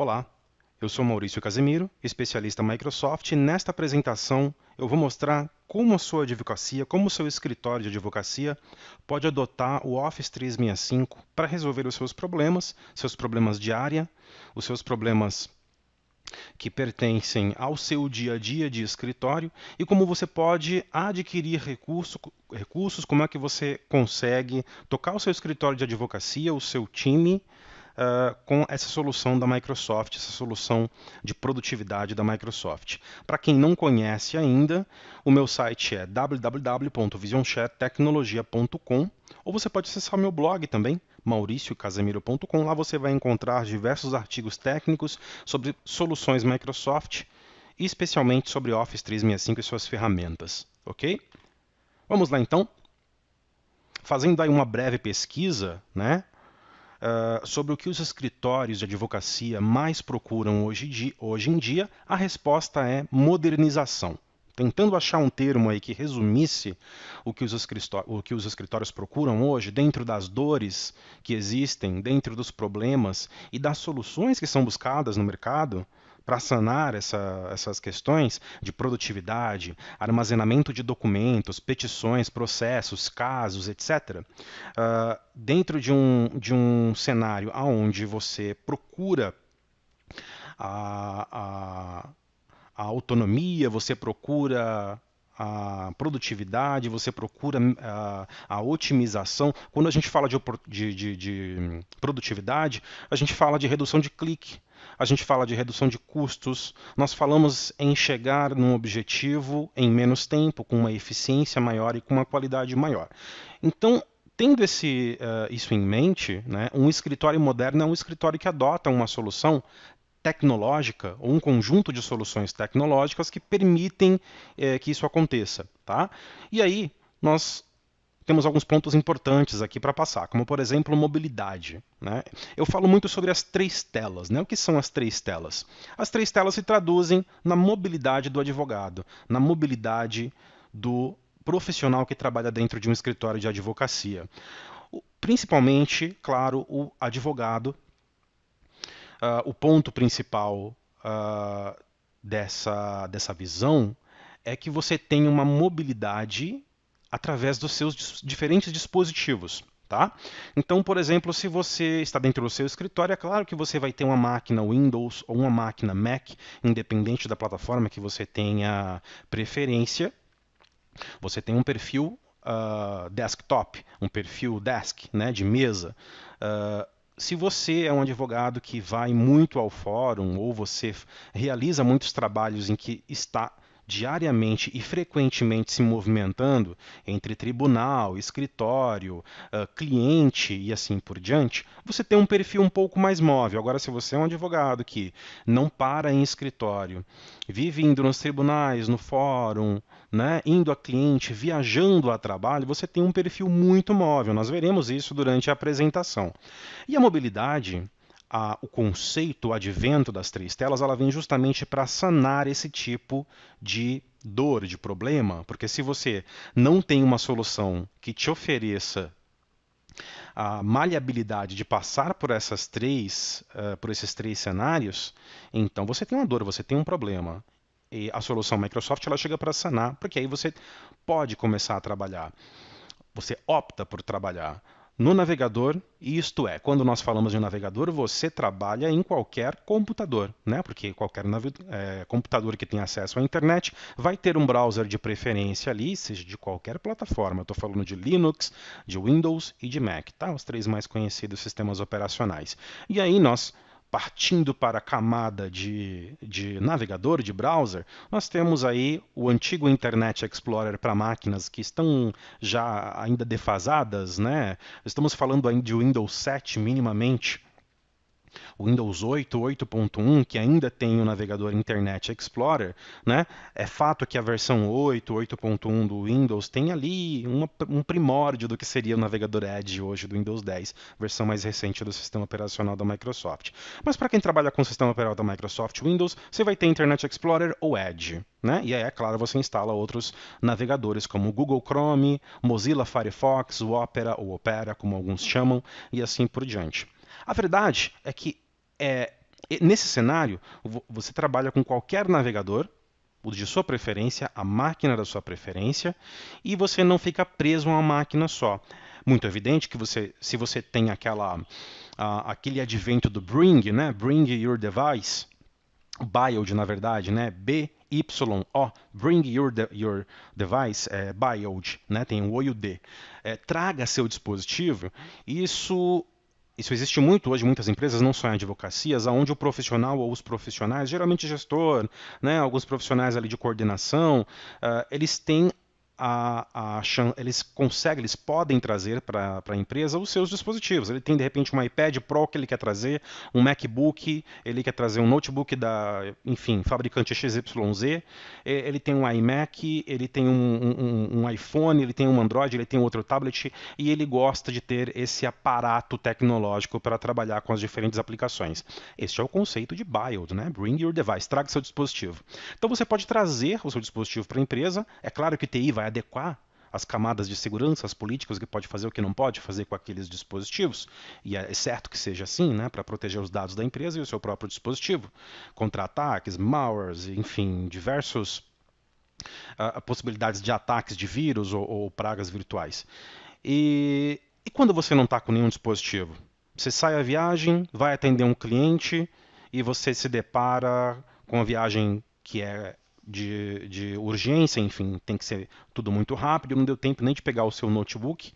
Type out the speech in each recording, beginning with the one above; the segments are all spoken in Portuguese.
Olá, eu sou Maurício Casemiro, especialista Microsoft, e nesta apresentação eu vou mostrar como a sua advocacia, como o seu escritório de advocacia pode adotar o Office 365 para resolver os seus problemas de área, os seus problemas que pertencem ao seu dia a dia de escritório e como você pode adquirir recursos, como é que você consegue tocar o seu escritório de advocacia, o seu time, com essa solução da Microsoft, essa solução de produtividade da Microsoft. Para quem não conhece ainda, o meu site é www.visionchairtecnologia.com ou você pode acessar meu blog também, mauriciocasemiro.com. Lá você vai encontrar diversos artigos técnicos sobre soluções Microsoft e especialmente sobre Office 365 e suas ferramentas, ok? Vamos lá então. Fazendo aí uma breve pesquisa, né, sobre o que os escritórios de advocacia mais procuram hoje em dia, a resposta é modernização. Tentando achar um termo aí que resumisse o que os escritórios procuram hoje, dentro das dores que existem, dentro dos problemas e das soluções que são buscadas no mercado para sanar essas questões de produtividade, armazenamento de documentos, petições, processos, casos, etc. Dentro de um cenário onde você procura a, a autonomia, você procura a produtividade, você procura a otimização. Quando a gente fala de produtividade, a gente fala de redução de clique, a gente fala de redução de custos, nós falamos em chegar num objetivo em menos tempo, com uma eficiência maior e com uma qualidade maior. Então, tendo isso em mente, né, um escritório moderno é um escritório que adota uma solução tecnológica ou um conjunto de soluções tecnológicas que permitem que isso aconteça. Tá? E aí nós temos alguns pontos importantes aqui para passar, como por exemplo mobilidade. Né? Eu falo muito sobre as três telas. Né? O que são as três telas? As três telas se traduzem na mobilidade do advogado, na mobilidade do profissional que trabalha dentro de um escritório de advocacia. Principalmente, claro, o advogado. O ponto principal dessa visão é que você tem uma mobilidade através dos seus diferentes dispositivos. Tá? Então, por exemplo, se você está dentro do seu escritório, é claro que você vai ter uma máquina Windows ou uma máquina Mac, independente da plataforma que você tenha preferência. Você tem um perfil desktop, um perfil desk, né, de mesa. Se você é um advogado que vai muito ao fórum ou você realiza muitos trabalhos em que está diariamente e frequentemente se movimentando entre tribunal, escritório, cliente e assim por diante, você tem um perfil um pouco mais móvel. Agora, se você é um advogado que não para em escritório, vive indo nos tribunais, no fórum, né, indo a cliente, viajando a trabalho, você tem um perfil muito móvel. Nós veremos isso durante a apresentação. E a mobilidade, o conceito, o advento das três telas, ela vem justamente para sanar esse tipo de dor, de problema, porque se você não tem uma solução que te ofereça a maleabilidade de passar por esses três cenários, então você tem uma dor, você tem um problema. E a solução Microsoft ela chega para sanar, porque aí você pode começar a trabalhar. Você opta por trabalhar no navegador, isto é, quando nós falamos de navegador, você trabalha em qualquer computador, né? Porque qualquer computador que tenha acesso à internet vai ter um browser de preferência ali, seja de qualquer plataforma. Estou falando de Linux, de Windows e de Mac, tá? Os três mais conhecidos sistemas operacionais. E aí nós partindo para a camada de navegador, de browser, nós temos aí o antigo Internet Explorer para máquinas que estão já ainda defasadas, né? Estamos falando ainda de Windows 7 minimamente, o Windows 8, 8.1, que ainda tem o navegador Internet Explorer, né? É fato que a versão 8, 8.1 do Windows tem ali um primórdio do que seria o navegador Edge hoje do Windows 10, versão mais recente do sistema operacional da Microsoft. Mas para quem trabalha com o sistema operacional da Microsoft Windows, você vai ter Internet Explorer ou Edge. Né? E aí, é claro, você instala outros navegadores como o Google Chrome, Mozilla Firefox, o Opera ou Opera, como alguns chamam, e assim por diante. A verdade é que E nesse cenário, você trabalha com qualquer navegador, o de sua preferência, a máquina da sua preferência, e você não fica preso a uma máquina só. Muito evidente que se você tem aquele advento do Bring, né? Bring Your Device, BYOD na verdade, né? BYO, Bring Your Device, BYOD, né? Tem o O e o D. Traga seu dispositivo. Isso existe muito hoje em muitas empresas, não só em advocacias, onde o profissional ou os profissionais, geralmente gestor, né, alguns profissionais ali de coordenação, eles têm eles podem trazer para a empresa os seus dispositivos. Ele tem de repente um iPad Pro que ele quer trazer, um MacBook, ele quer trazer um notebook da, enfim, fabricante XYZ, ele tem um iMac, ele tem um iPhone, ele tem um Android, ele tem outro tablet e ele gosta de ter esse aparato tecnológico para trabalhar com as diferentes aplicações. Este é o conceito de BYOD, né? Bring your device, traga seu dispositivo. Então você pode trazer o seu dispositivo para a empresa. É claro que o TI vai adequar as camadas de segurança, as políticas, o que pode fazer, o que não pode fazer com aqueles dispositivos, e é certo que seja assim, né, para proteger os dados da empresa e o seu próprio dispositivo, contra ataques, malwares, enfim, diversos possibilidades de ataques de vírus ou pragas virtuais. E quando você não está com nenhum dispositivo? Você sai à viagem, vai atender um cliente e você se depara com a viagem que é de urgência, enfim, tem que ser tudo muito rápido, não deu tempo nem de pegar o seu notebook.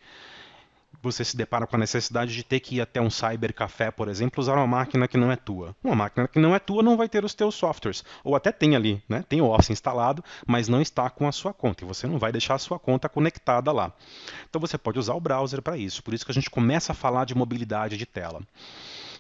Você se depara com a necessidade de ter que ir até um cybercafé, por exemplo, usar uma máquina que não é tua. Uma máquina que não é tua não vai ter os teus softwares. Ou até tem ali, né? Tem o Office instalado, mas não está com a sua conta. E você não vai deixar a sua conta conectada lá. Então você pode usar o browser para isso. Por isso que a gente começa a falar de mobilidade de tela.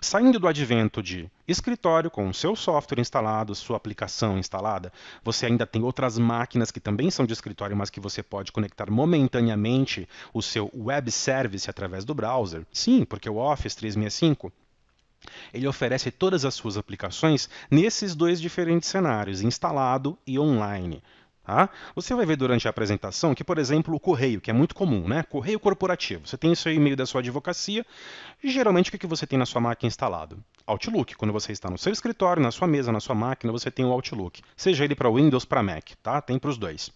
Saindo do advento de escritório com o seu software instalado, sua aplicação instalada, você ainda tem outras máquinas que também são de escritório, mas que você pode conectar momentaneamente o seu web service através do browser. Sim, porque o Office 365 ele oferece todas as suas aplicações nesses dois diferentes cenários, instalado e online. Tá? Você vai ver durante a apresentação que, por exemplo, o correio, que é muito comum, né? Correio corporativo. Você tem o seu e-mail da sua advocacia, e geralmente o que você tem na sua máquina instalado? Outlook. Quando você está no seu escritório, na sua mesa, na sua máquina, você tem o Outlook. Seja ele para Windows, para Mac, tá? Tem para os dois.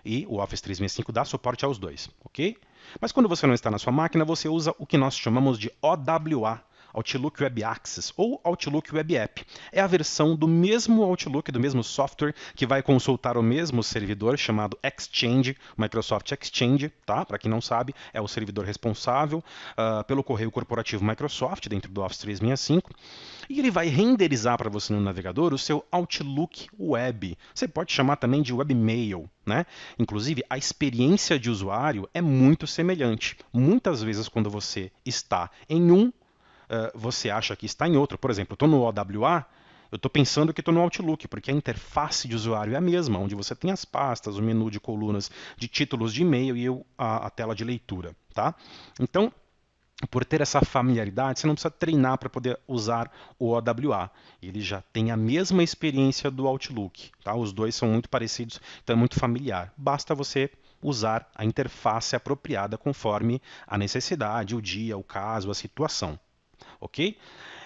E o Office 365 dá suporte aos dois, ok? Mas quando você não está na sua máquina, você usa o que nós chamamos de OWA, Outlook Web Access ou Outlook Web App. É a versão do mesmo Outlook, do mesmo software, que vai consultar o mesmo servidor chamado Exchange, Microsoft Exchange, tá? Para quem não sabe, é o servidor responsável pelo correio corporativo Microsoft dentro do Office 365. E ele vai renderizar para você no navegador o seu Outlook Web. Você pode chamar também de Webmail, né? Inclusive, a experiência de usuário é muito semelhante. Muitas vezes, quando você está em você acha que está em outro. Por exemplo, eu estou no OWA, eu estou pensando que estou no Outlook, porque a interface de usuário é a mesma, onde você tem as pastas, o menu de colunas de títulos de e-mail e a tela de leitura. Tá? Então, por ter essa familiaridade, você não precisa treinar para poder usar o OWA. Ele já tem a mesma experiência do Outlook. Tá? Os dois são muito parecidos, então é muito familiar. Basta você usar a interface apropriada conforme a necessidade, o dia, o caso, a situação. Ok?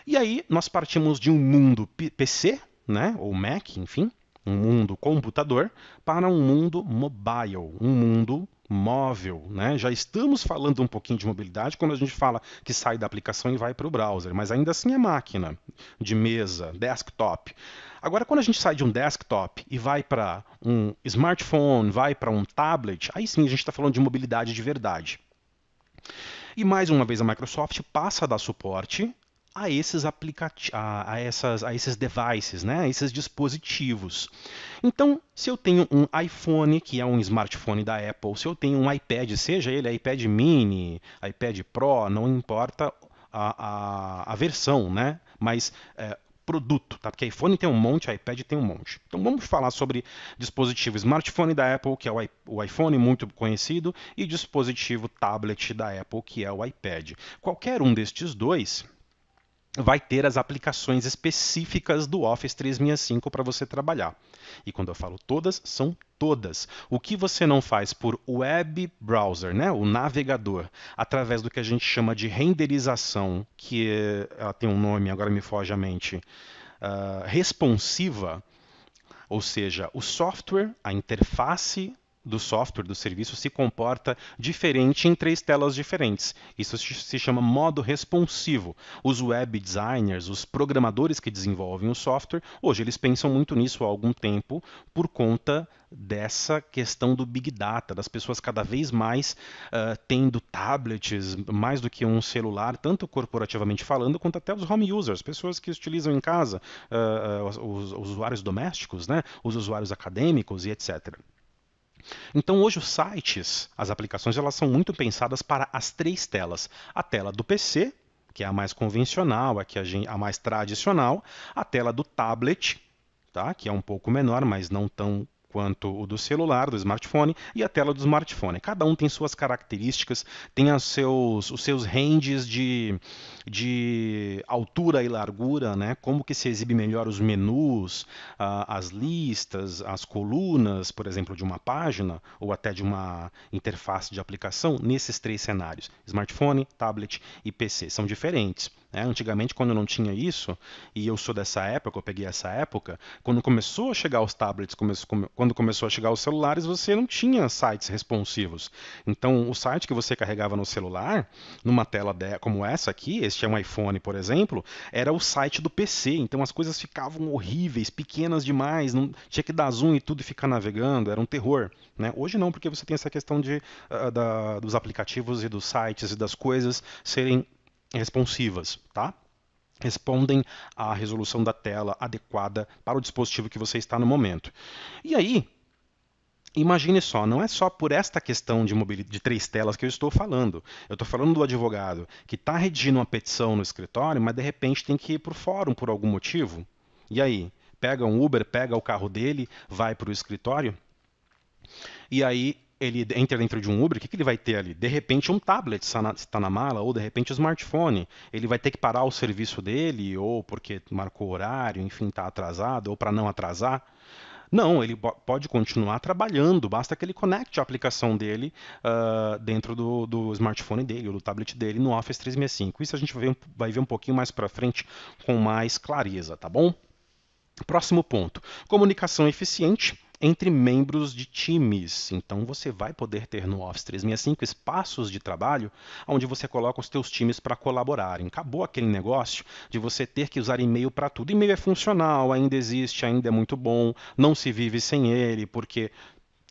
E aí nós partimos de um mundo PC, né, ou Mac, enfim, um mundo computador, para um mundo mobile, um mundo móvel. Né? Já estamos falando um pouquinho de mobilidade quando a gente fala que sai da aplicação e vai para o browser, mas ainda assim é máquina, de mesa, desktop. Agora, quando a gente sai de um desktop e vai para um smartphone, vai para um tablet, aí sim a gente está falando de mobilidade de verdade. E mais uma vez a Microsoft passa a dar suporte a esses a esses devices, né? A esses dispositivos. Então, se eu tenho um iPhone, que é um smartphone da Apple, se eu tenho um iPad, seja ele iPad mini, iPad Pro, não importa a versão, né? Mas produto, tá? Porque iPhone tem um monte, iPad tem um monte. Então vamos falar sobre dispositivo smartphone da Apple, que é o iPhone muito conhecido, e dispositivo tablet da Apple, que é o iPad. Qualquer um destes dois vai ter as aplicações específicas do Office 365 para você trabalhar. E quando eu falo todas, são todas. O que você não faz por web browser, né, o navegador, através do que a gente chama de renderização, que ela tem um nome, agora me foge à mente, responsiva, ou seja, o software, a interface do software, do serviço, se comporta diferente em três telas diferentes. Isso se chama modo responsivo. Os web designers, os programadores que desenvolvem o software, hoje eles pensam muito nisso há algum tempo por conta dessa questão do Big Data, das pessoas cada vez mais tendo tablets, mais do que um celular, tanto corporativamente falando, quanto até os home users, pessoas que utilizam em casa, os usuários domésticos, né, os usuários acadêmicos e etc. Então hoje os sites, as aplicações, elas são muito pensadas para as três telas. A tela do PC, que é a mais convencional, a mais tradicional, a tela do tablet, tá? Que é um pouco menor, mas não tão quanto o do celular, do smartphone, e a tela do smartphone. Cada um tem suas características, tem os seus ranges de altura e largura, né? Como que se exibe melhor os menus, as listas, as colunas, por exemplo, de uma página, ou até de uma interface de aplicação, nesses três cenários. Smartphone, tablet e PC. São diferentes. Antigamente, quando não tinha isso, e eu sou dessa época, eu peguei essa época, quando começou a chegar os tablets, quando começou a chegar os celulares, você não tinha sites responsivos. Então, o site que você carregava no celular, numa tela como essa aqui, este é um iPhone, por exemplo, era o site do PC. Então, as coisas ficavam horríveis, pequenas demais, não, tinha que dar zoom e tudo e ficar navegando, era um terror. Né? Hoje não, porque você tem essa questão dos aplicativos e dos sites e das coisas serem responsivas, tá? Respondem à resolução da tela adequada para o dispositivo que você está no momento. E aí, imagine só, não é só por esta questão de três telas que eu estou falando. Eu estou falando do advogado que está redigindo uma petição no escritório, mas de repente tem que ir para o fórum por algum motivo. E aí? Pega um Uber, pega o carro dele, vai para o escritório, e aí ele entra dentro de um Uber, o que ele vai ter ali? De repente um tablet está na mala, ou de repente um smartphone. Ele vai ter que parar o serviço dele, ou porque marcou horário, enfim, está atrasado, ou para não atrasar. Não, ele pode continuar trabalhando, basta que ele conecte a aplicação dele dentro do smartphone dele, ou do tablet dele, no Office 365. Isso a gente vai ver um pouquinho mais para frente com mais clareza, tá bom? Próximo ponto: comunicação eficiente entre membros de times. Então você vai poder ter no Office 365 espaços de trabalho onde você coloca os teus times para colaborarem. Acabou aquele negócio de você ter que usar e-mail para tudo. E-mail é funcional, ainda existe, ainda é muito bom, não se vive sem ele, porque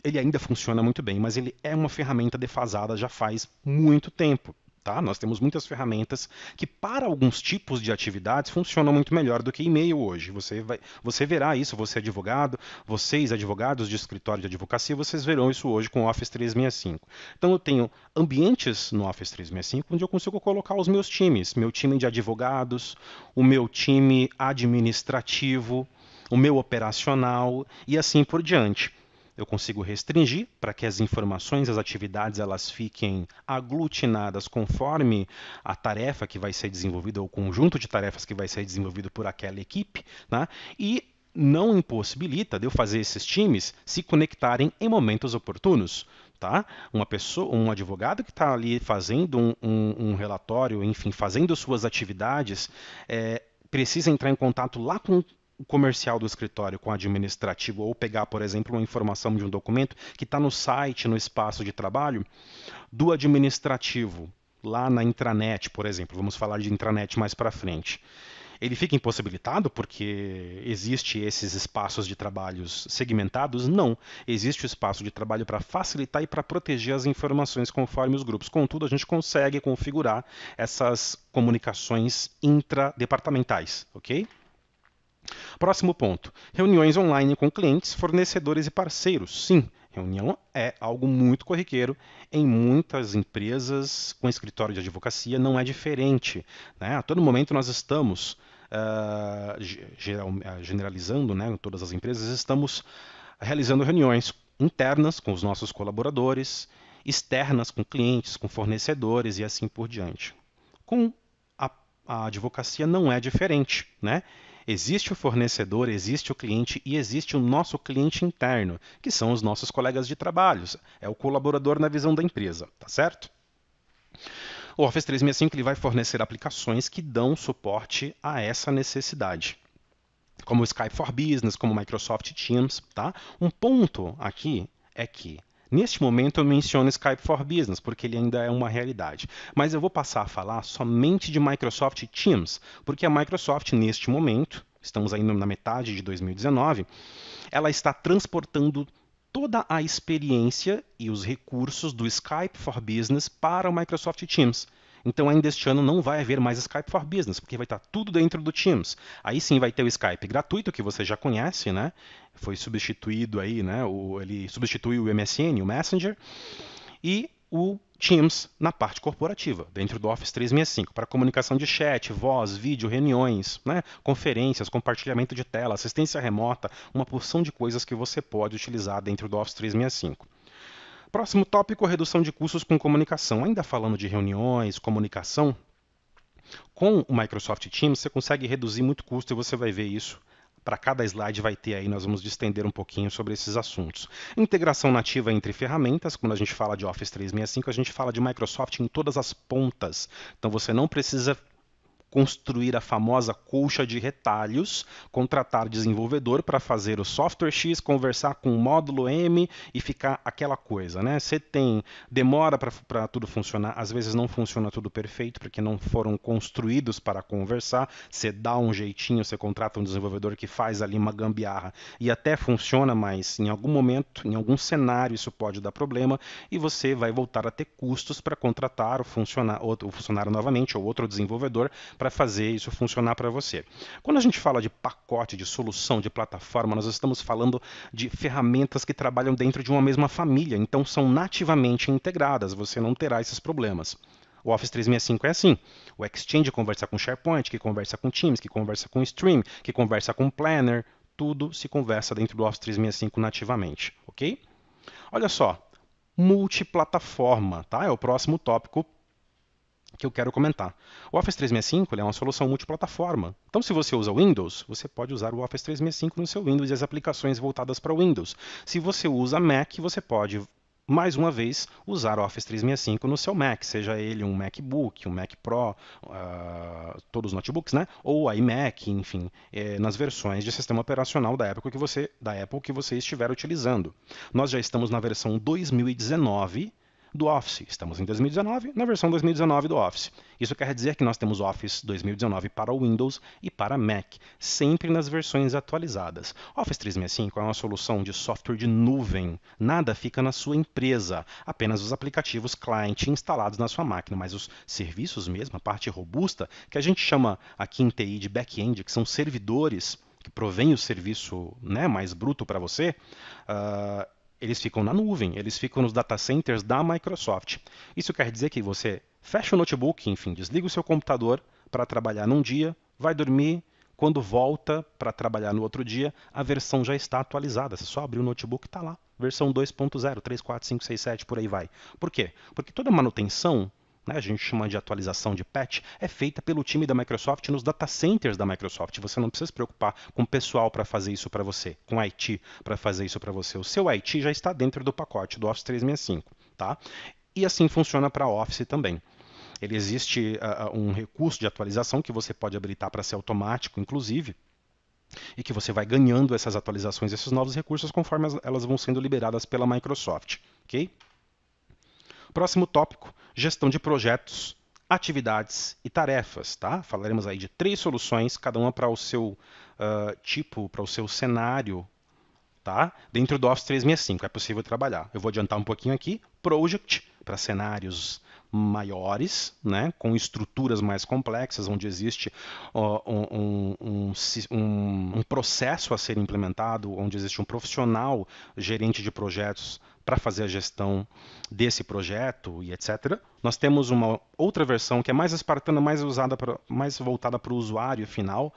ele ainda funciona muito bem, mas ele é uma ferramenta defasada já faz muito tempo. Tá? Nós temos muitas ferramentas que, para alguns tipos de atividades, funcionam muito melhor do que e-mail hoje. Você verá isso, você é advogado, vocês, advogados de escritório de advocacia, vocês verão isso hoje com o Office 365. Então, eu tenho ambientes no Office 365 onde eu consigo colocar os meus times, meu time de advogados, o meu time administrativo, o meu operacional e assim por diante. Eu consigo restringir para que as informações, as atividades, elas fiquem aglutinadas conforme a tarefa que vai ser desenvolvida, ou o conjunto de tarefas que vai ser desenvolvido por aquela equipe, né? E não impossibilita de eu fazer esses times se conectarem em momentos oportunos. Tá? Uma pessoa, um advogado que está ali fazendo um relatório, enfim, fazendo suas atividades, precisa entrar em contato lá com o comercial do escritório, com o administrativo, ou pegar, por exemplo, uma informação de um documento que está no site, no espaço de trabalho, do administrativo, lá na intranet, por exemplo. Vamos falar de intranet mais para frente. Ele fica impossibilitado porque existe esses espaços de trabalhos segmentados? Não. Existe o espaço de trabalho para facilitar e para proteger as informações conforme os grupos. Contudo, a gente consegue configurar essas comunicações intradepartamentais, ok? Próximo ponto: reuniões online com clientes, fornecedores e parceiros. Sim, reunião é algo muito corriqueiro em muitas empresas com escritório de advocacia, não é diferente. Né? A todo momento nós estamos, generalizando, né, em todas as empresas, estamos realizando reuniões internas com os nossos colaboradores, externas com clientes, com fornecedores e assim por diante. Com a advocacia não é diferente, né? Existe o fornecedor, existe o cliente e existe o nosso cliente interno, que são os nossos colegas de trabalho. É o colaborador na visão da empresa, tá certo? O Office 365 ele vai fornecer aplicações que dão suporte a essa necessidade. como o Skype for Business, como o Microsoft Teams, tá? Um ponto aqui é que neste momento eu menciono Skype for Business, porque ele ainda é uma realidade. Mas eu vou passar a falar somente de Microsoft Teams, porque a Microsoft, neste momento, estamos ainda na metade de 2019, ela está transportando toda a experiência e os recursos do Skype for Business para o Microsoft Teams. Então, ainda este ano não vai haver mais Skype for Business, porque vai estar tudo dentro do Teams. Aí sim vai ter o Skype gratuito, que você já conhece, né? Foi substituído aí, né? Ele substituiu o MSN, o Messenger, e o Teams na parte corporativa, dentro do Office 365, para comunicação de chat, voz, vídeo, reuniões, né? Conferências, compartilhamento de tela, assistência remota, uma porção de coisas que você pode utilizar dentro do Office 365. Próximo tópico, redução de custos com comunicação. Ainda falando de reuniões, comunicação, com o Microsoft Teams você consegue reduzir muito custo e você vai ver isso. Para cada slide vai ter aí, nós vamos estender um pouquinho sobre esses assuntos. Integração nativa entre ferramentas, quando a gente fala de Office 365, a gente fala de Microsoft em todas as pontas. Então você não precisa construir a famosa colcha de retalhos, contratar desenvolvedor para fazer o software X, conversar com o módulo M e ficar aquela coisa, né? Você tem demora para tudo funcionar, às vezes não funciona tudo perfeito porque não foram construídos para conversar. Você dá um jeitinho, você contrata um desenvolvedor que faz ali uma gambiarra e até funciona, mas em algum momento, em algum cenário isso pode dar problema e você vai voltar a ter custos para contratar o funcionário novamente ou outro desenvolvedor para fazer isso funcionar para você. Quando a gente fala de pacote, de solução, de plataforma, nós estamos falando de ferramentas que trabalham dentro de uma mesma família, então são nativamente integradas, você não terá esses problemas. O Office 365 é assim. O Exchange conversa com SharePoint, que conversa com Teams, que conversa com Stream, que conversa com Planner, tudo se conversa dentro do Office 365 nativamente, ok? Olha só, multiplataforma, tá? É o próximo tópico que eu quero comentar. O Office 365 é uma solução multiplataforma. Então, se você usa Windows, você pode usar o Office 365 no seu Windows e as aplicações voltadas para o Windows. Se você usa Mac, você pode, mais uma vez, usar o Office 365 no seu Mac, seja ele um MacBook, um Mac Pro, todos os notebooks, né? Ou iMac, enfim, nas versões de sistema operacional da Apple que você estiver utilizando. Nós já estamos na versão 2019 do Office. Estamos em 2019, na versão 2019 do Office. Isso quer dizer que nós temos Office 2019 para o Windows e para Mac, sempre nas versões atualizadas. Office 365 é uma solução de software de nuvem. Nada fica na sua empresa, apenas os aplicativos client instalados na sua máquina, mas os serviços mesmo, a parte robusta, que a gente chama aqui em TI de back-end, que são servidores que provêm o serviço, né, mais bruto para você, eles ficam na nuvem, eles ficam nos data centers da Microsoft. Isso quer dizer que você fecha o notebook, enfim, desliga o seu computador para trabalhar num dia, vai dormir, quando volta para trabalhar no outro dia, a versão já está atualizada. Você só abre o notebook e está lá. Versão 2.0, 3, 4, 5, 6, 7, por aí vai. Por quê? Porque toda manutenção, né, a gente chama de atualização de patch, é feita pelo time da Microsoft nos data centers da Microsoft. Você não precisa se preocupar com o pessoal para fazer isso para você, com IT para fazer isso para você. O seu IT já está dentro do pacote do Office 365, tá? E assim funciona para Office também. Ele existe um recurso de atualização que você pode habilitar para ser automático, inclusive, e que você vai ganhando essas atualizações, esses novos recursos, conforme elas vão sendo liberadas pela Microsoft, ok? Próximo tópico, gestão de projetos, atividades e tarefas, tá? Falaremos aí de 3 soluções, cada uma para o seu tipo, para o seu cenário, tá? Dentro do Office 365 é possível trabalhar. Eu vou adiantar um pouquinho aqui. Project, para cenários maiores, né, com estruturas mais complexas, onde existe um processo a ser implementado, onde existe um profissional gerente de projetos para fazer a gestão desse projeto e etc. Nós temos uma outra versão que é mais espartana, mais voltada para o usuário final,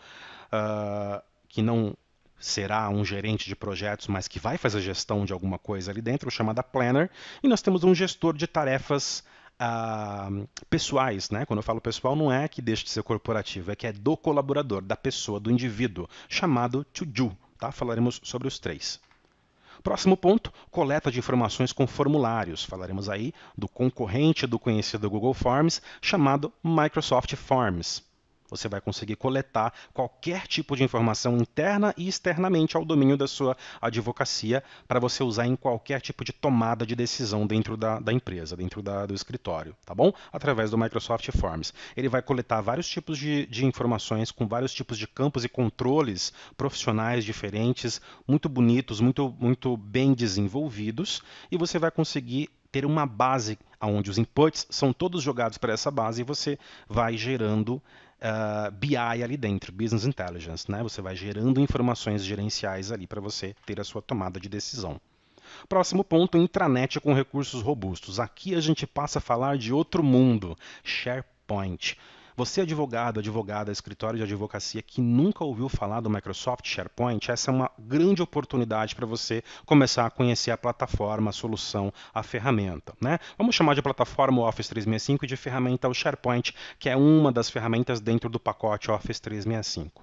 que não será um gerente de projetos, mas que vai fazer gestão de alguma coisa ali dentro, chamada Planner. E nós temos um gestor de tarefas pessoais, né? Quando eu falo pessoal, não é que deixe de ser corporativo, é que é do colaborador, da pessoa, do indivíduo, chamado To Do. Tá? Falaremos sobre os 3. Próximo ponto, coleta de informações com formulários. Falaremos aí do concorrente do conhecido Google Forms, chamado Microsoft Forms. Você vai conseguir coletar qualquer tipo de informação interna e externamente ao domínio da sua advocacia para você usar em qualquer tipo de tomada de decisão dentro da empresa, dentro do escritório, tá bom? Através do Microsoft Forms. Ele vai coletar vários tipos de informações com vários tipos de campos e controles profissionais diferentes, muito bonitos, muito bem desenvolvidos, e você vai conseguir ter uma base onde os inputs são todos jogados para essa base e você vai gerando BI ali dentro, Business Intelligence, né? Você vai gerando informações gerenciais ali para você ter a sua tomada de decisão. Próximo ponto, intranet com recursos robustos. Aqui a gente passa a falar de outro mundo, SharePoint. Você, advogado, advogada, escritório de advocacia que nunca ouviu falar do Microsoft SharePoint, essa é uma grande oportunidade para você começar a conhecer a plataforma, a solução, a ferramenta, né? Vamos chamar de plataforma Office 365 e de ferramenta o SharePoint, que é uma das ferramentas dentro do pacote Office 365.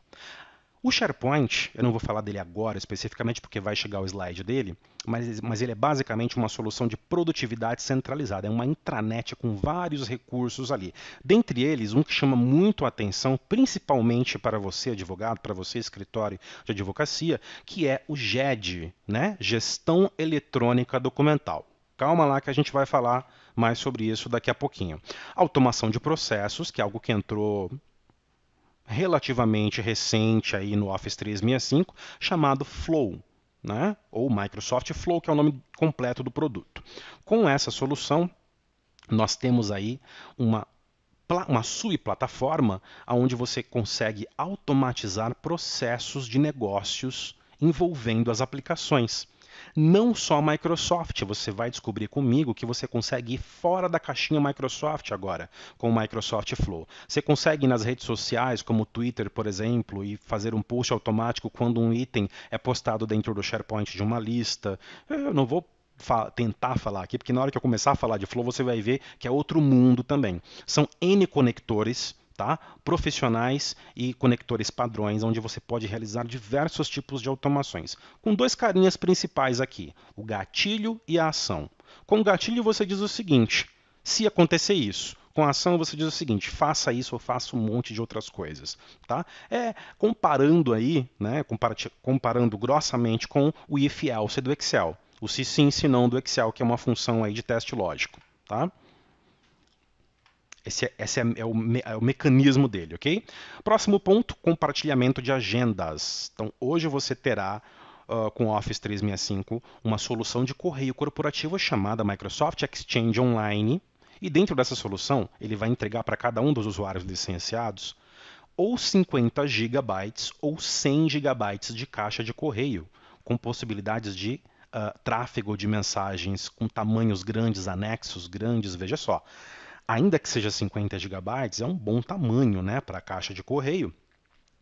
O SharePoint, eu não vou falar dele agora especificamente porque vai chegar o slide dele, mas ele é basicamente uma solução de produtividade centralizada. É uma intranet com vários recursos ali. Dentre eles, um que chama muito a atenção, principalmente para você, advogado, para você, escritório de advocacia, que é o GED, né? Gestão Eletrônica Documental. Calma lá que a gente vai falar mais sobre isso daqui a pouquinho. Automação de processos, que é algo que entrou relativamente recente aí no Office 365, chamado Flow, né? Ou Microsoft Flow, que é o nome completo do produto. Com essa solução, nós temos aí uma subplataforma onde você consegue automatizar processos de negócios envolvendo as aplicações. Não só a Microsoft, você vai descobrir comigo que você consegue ir fora da caixinha Microsoft agora, com o Microsoft Flow. Você consegue ir nas redes sociais, como o Twitter, por exemplo, e fazer um post automático quando um item é postado dentro do SharePoint de uma lista. Eu não vou tentar falar aqui, porque na hora que eu começar a falar de Flow, você vai ver que é outro mundo também. São N conectores, tá? Profissionais e conectores padrões, onde você pode realizar diversos tipos de automações. Com dois carinhas principais aqui, o gatilho e a ação. Com o gatilho você diz o seguinte, se acontecer isso. Com a ação você diz o seguinte, faça isso ou faça um monte de outras coisas. Tá? Comparando aí, né, comparando grossamente com o if-else do Excel. O se sim, se não do Excel, que é uma função aí de teste lógico. Tá? Esse é o mecanismo dele, ok? Próximo ponto, compartilhamento de agendas. Então, hoje você terá, com o Office 365, uma solução de correio corporativo chamada Microsoft Exchange Online. E dentro dessa solução, ele vai entregar para cada um dos usuários licenciados ou 50 gigabytes ou 100 gigabytes de caixa de correio, com possibilidades de tráfego de mensagens com tamanhos grandes, anexos grandes, veja só. Ainda que seja 50 gigabytes, é um bom tamanho, né, para a caixa de correio.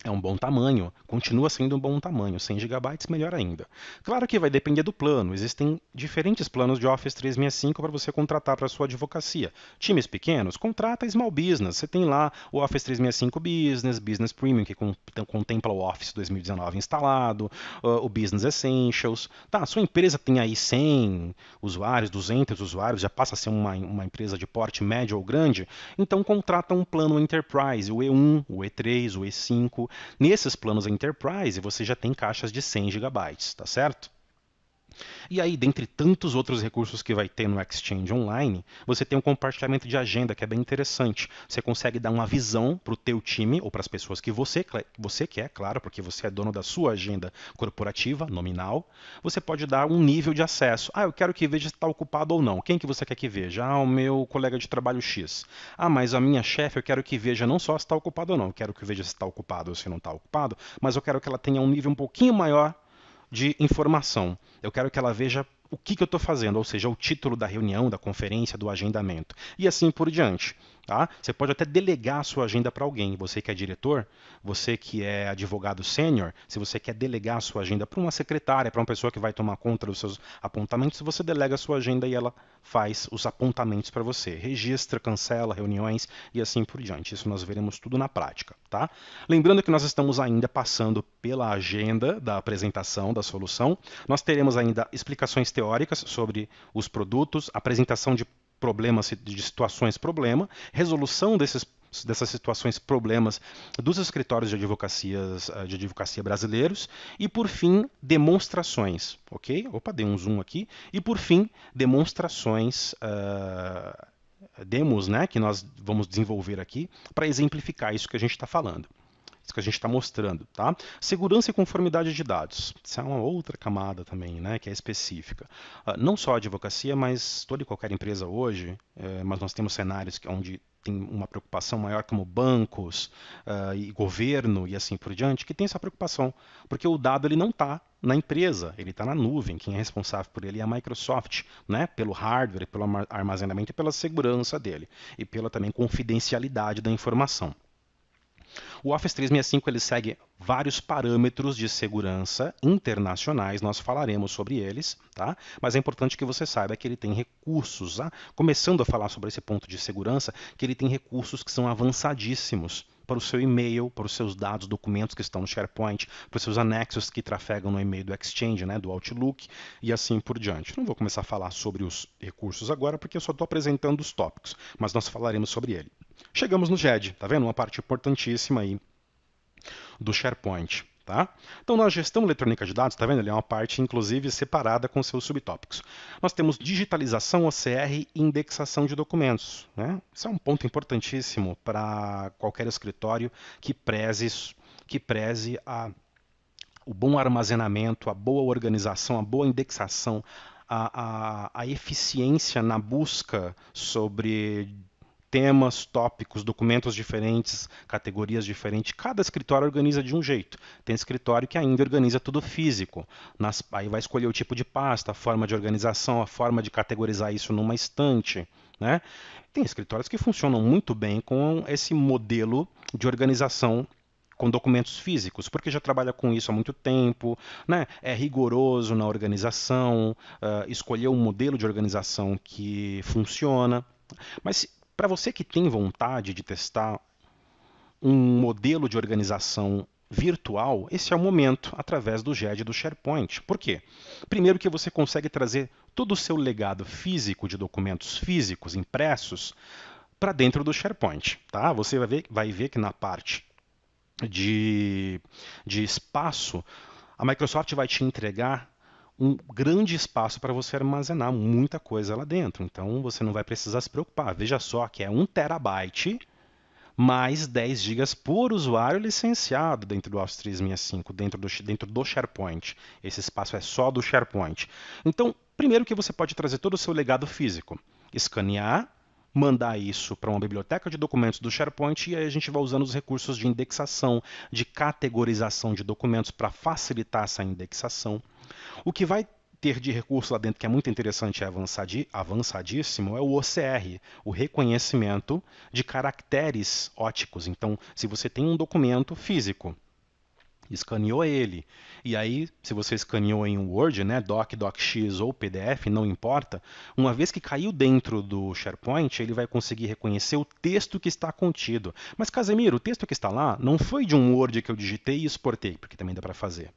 É um bom tamanho, continua sendo um bom tamanho, 100 gigabytes melhor ainda. Claro que vai depender do plano, existem diferentes planos de Office 365 para você contratar para sua advocacia. Times pequenos, contrata Small Business, você tem lá o Office 365 Business, Business Premium, que contempla o Office 2019 instalado, o Business Essentials. Tá, sua empresa tem aí 100 usuários, 200 usuários, já passa a ser uma empresa de porte médio ou grande, então contrata um plano Enterprise, o E1, o E3, o E5. Nesses planos Enterprise, você já tem caixas de 100 gigabytes, tá certo? E aí, dentre tantos outros recursos que vai ter no Exchange Online, você tem um compartilhamento de agenda que é bem interessante. Você consegue dar uma visão para o teu time ou para as pessoas que você quer, claro, porque você é dono da sua agenda corporativa, nominal. Você pode dar um nível de acesso. Ah, eu quero que veja se está ocupado ou não. Quem que você quer que veja? Ah, o meu colega de trabalho X. Ah, mas a minha chefe eu quero que veja não só se está ocupado ou não. Eu quero que veja se está ocupado ou se não está ocupado, mas eu quero que ela tenha um nível um pouquinho maior de informação. Eu quero que ela veja o que eu estou fazendo, ou seja, o título da reunião, da conferência, do agendamento. E assim por diante. Tá? Você pode até delegar a sua agenda para alguém. Você que é diretor, você que é advogado sênior, se você quer delegar a sua agenda para uma secretária, para uma pessoa que vai tomar conta dos seus apontamentos, você delega a sua agenda e ela faz os apontamentos para você. Registra, cancela reuniões e assim por diante. Isso nós veremos tudo na prática. Tá? Lembrando que nós estamos ainda passando pela agenda da apresentação da solução. Nós teremos ainda explicações teóricas sobre os produtos, apresentação de problemas, de situações problema, resolução desses dessas situações, problemas dos escritórios de advocacia brasileiros. E, por fim, demonstrações, ok? Opa, dei um zoom aqui. E, por fim, demonstrações, demos, né, que nós vamos desenvolver aqui para exemplificar isso que a gente está falando. Isso que a gente está mostrando, tá? Segurança e conformidade de dados. Isso é uma outra camada também, né, que é específica. Não só a advocacia, mas toda e qualquer empresa hoje, mas nós temos cenários onde tem uma preocupação maior como bancos e governo e assim por diante, que tem essa preocupação, porque o dado ele não está na empresa, ele está na nuvem. Quem é responsável por ele é a Microsoft, né? Pelo hardware, pelo armazenamento e pela segurança dele e pela também confidencialidade da informação. O Office 365 ele segue vários parâmetros de segurança internacionais, nós falaremos sobre eles, tá? Mas é importante que você saiba que ele tem recursos, começando a falar sobre esse ponto de segurança, que ele tem recursos que são avançadíssimos para o seu e-mail, para os seus dados, documentos que estão no SharePoint, para os seus anexos que trafegam no e-mail do Exchange, né, do Outlook e assim por diante. Não vou começar a falar sobre os recursos agora, porque eu só estou apresentando os tópicos, mas nós falaremos sobre ele. Chegamos no GED, tá vendo? Uma parte importantíssima aí do SharePoint. Tá? Então, na gestão eletrônica de dados, tá vendo? Ele é uma parte, inclusive, separada com seus subtópicos. Nós temos digitalização, OCR e indexação de documentos. Né? Isso é um ponto importantíssimo para qualquer escritório que preze o bom armazenamento, a boa organização, a boa indexação, a eficiência na busca sobre temas, tópicos, documentos diferentes, categorias diferentes. Cada escritório organiza de um jeito. Tem escritório que ainda organiza tudo físico. Aí vai escolher o tipo de pasta, a forma de organização, a forma de categorizar isso numa estante. Né? Tem escritórios que funcionam muito bem com esse modelo de organização com documentos físicos, porque já trabalha com isso há muito tempo, né? É rigoroso na organização, escolher um modelo de organização que funciona. Mas para você que tem vontade de testar um modelo de organização virtual, esse é o momento através do GED e do SharePoint. Por quê? Primeiro que você consegue trazer todo o seu legado físico de documentos físicos impressos para dentro do SharePoint. Tá? Você vai ver que na parte de espaço, a Microsoft vai te entregar um grande espaço para você armazenar muita coisa lá dentro. Então você não vai precisar se preocupar. Veja só que é 1 terabyte mais 10 gigas por usuário licenciado dentro do Office 365, dentro do SharePoint. Esse espaço é só do SharePoint. Então, primeiro que você pode trazer todo o seu legado físico, escanear, mandar isso para uma biblioteca de documentos do SharePoint e aí a gente vai usando os recursos de indexação, de categorização de documentos para facilitar essa indexação. O que vai ter de recurso lá dentro que é muito interessante e avançadíssimo é o OCR, o reconhecimento de caracteres óticos. Então, se você tem um documento físico, escaneou ele, e aí, se você escaneou em Word, né, DocX ou PDF, não importa, uma vez que caiu dentro do SharePoint, ele vai conseguir reconhecer o texto que está contido. Mas, Casemiro, o texto que está lá não foi de um Word que eu digitei e exportei, porque também dá para fazer.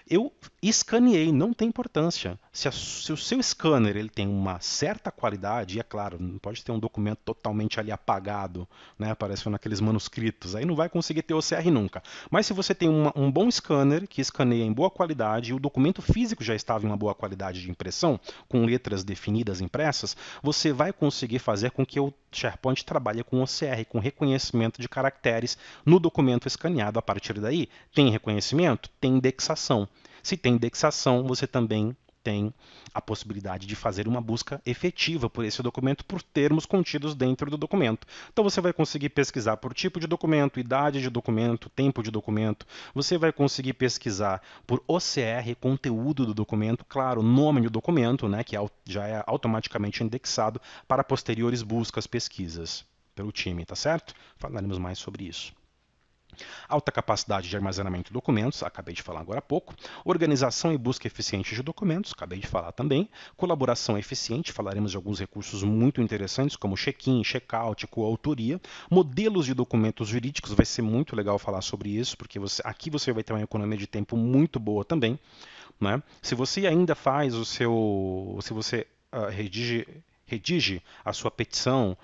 Eu escaneei, não tem importância. Se o seu scanner ele tem uma certa qualidade, e é claro, não pode ter um documento totalmente ali apagado, né, aparecendo naqueles manuscritos, aí não vai conseguir ter OCR nunca. Mas se você tem um bom scanner que escaneia em boa qualidade e o documento físico já estava em uma boa qualidade de impressão, com letras definidas impressas, você vai conseguir fazer com que o SharePoint trabalhe com OCR, com reconhecimento de caracteres no documento escaneado. A partir daí, tem reconhecimento? Tem indexação. Se tem indexação, você também tem a possibilidade de fazer uma busca efetiva por esse documento, por termos contidos dentro do documento. Então você vai conseguir pesquisar por tipo de documento, idade de documento, tempo de documento. Você vai conseguir pesquisar por OCR, conteúdo do documento, claro, nome do documento, né, que já é automaticamente indexado para posteriores buscas, pesquisas pelo time, tá certo? Falaremos mais sobre isso. Alta capacidade de armazenamento de documentos, acabei de falar agora há pouco. Organização e busca eficiente de documentos, acabei de falar também. Colaboração eficiente, falaremos de alguns recursos muito interessantes, como check-in, check-out, coautoria. Modelos de documentos jurídicos, vai ser muito legal falar sobre isso, porque aqui você vai ter uma economia de tempo muito boa também. Né? Se você ainda faz se você redige a sua petição,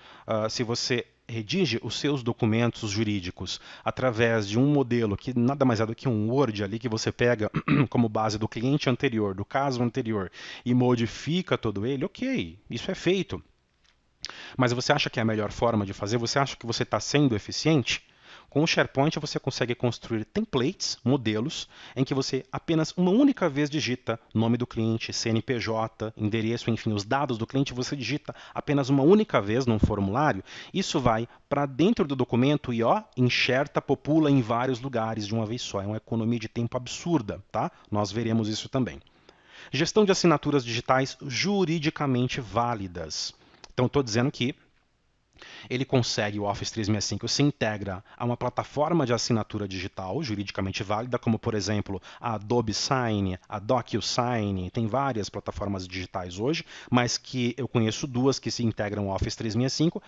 se você redige os seus documentos jurídicos através de um modelo que nada mais é do que um Word ali que você pega como base do cliente anterior, do caso anterior e modifica todo ele, ok, isso é feito. Mas você acha que é a melhor forma de fazer? Você acha que você está sendo eficiente? Com o SharePoint você consegue construir templates, modelos, em que você apenas uma única vez digita nome do cliente, CNPJ, endereço, enfim, os dados do cliente, você digita apenas uma única vez num formulário. Isso vai para dentro do documento e enxerta, popula em vários lugares de uma vez só. É uma economia de tempo absurda, tá? Nós veremos isso também. Gestão de assinaturas digitais juridicamente válidas. Então, estou dizendo que ele consegue, o Office 365 se integra a uma plataforma de assinatura digital juridicamente válida, como por exemplo a Adobe Sign, a DocuSign, tem várias plataformas digitais hoje, mas que eu conheço duas que se integram ao Office 365,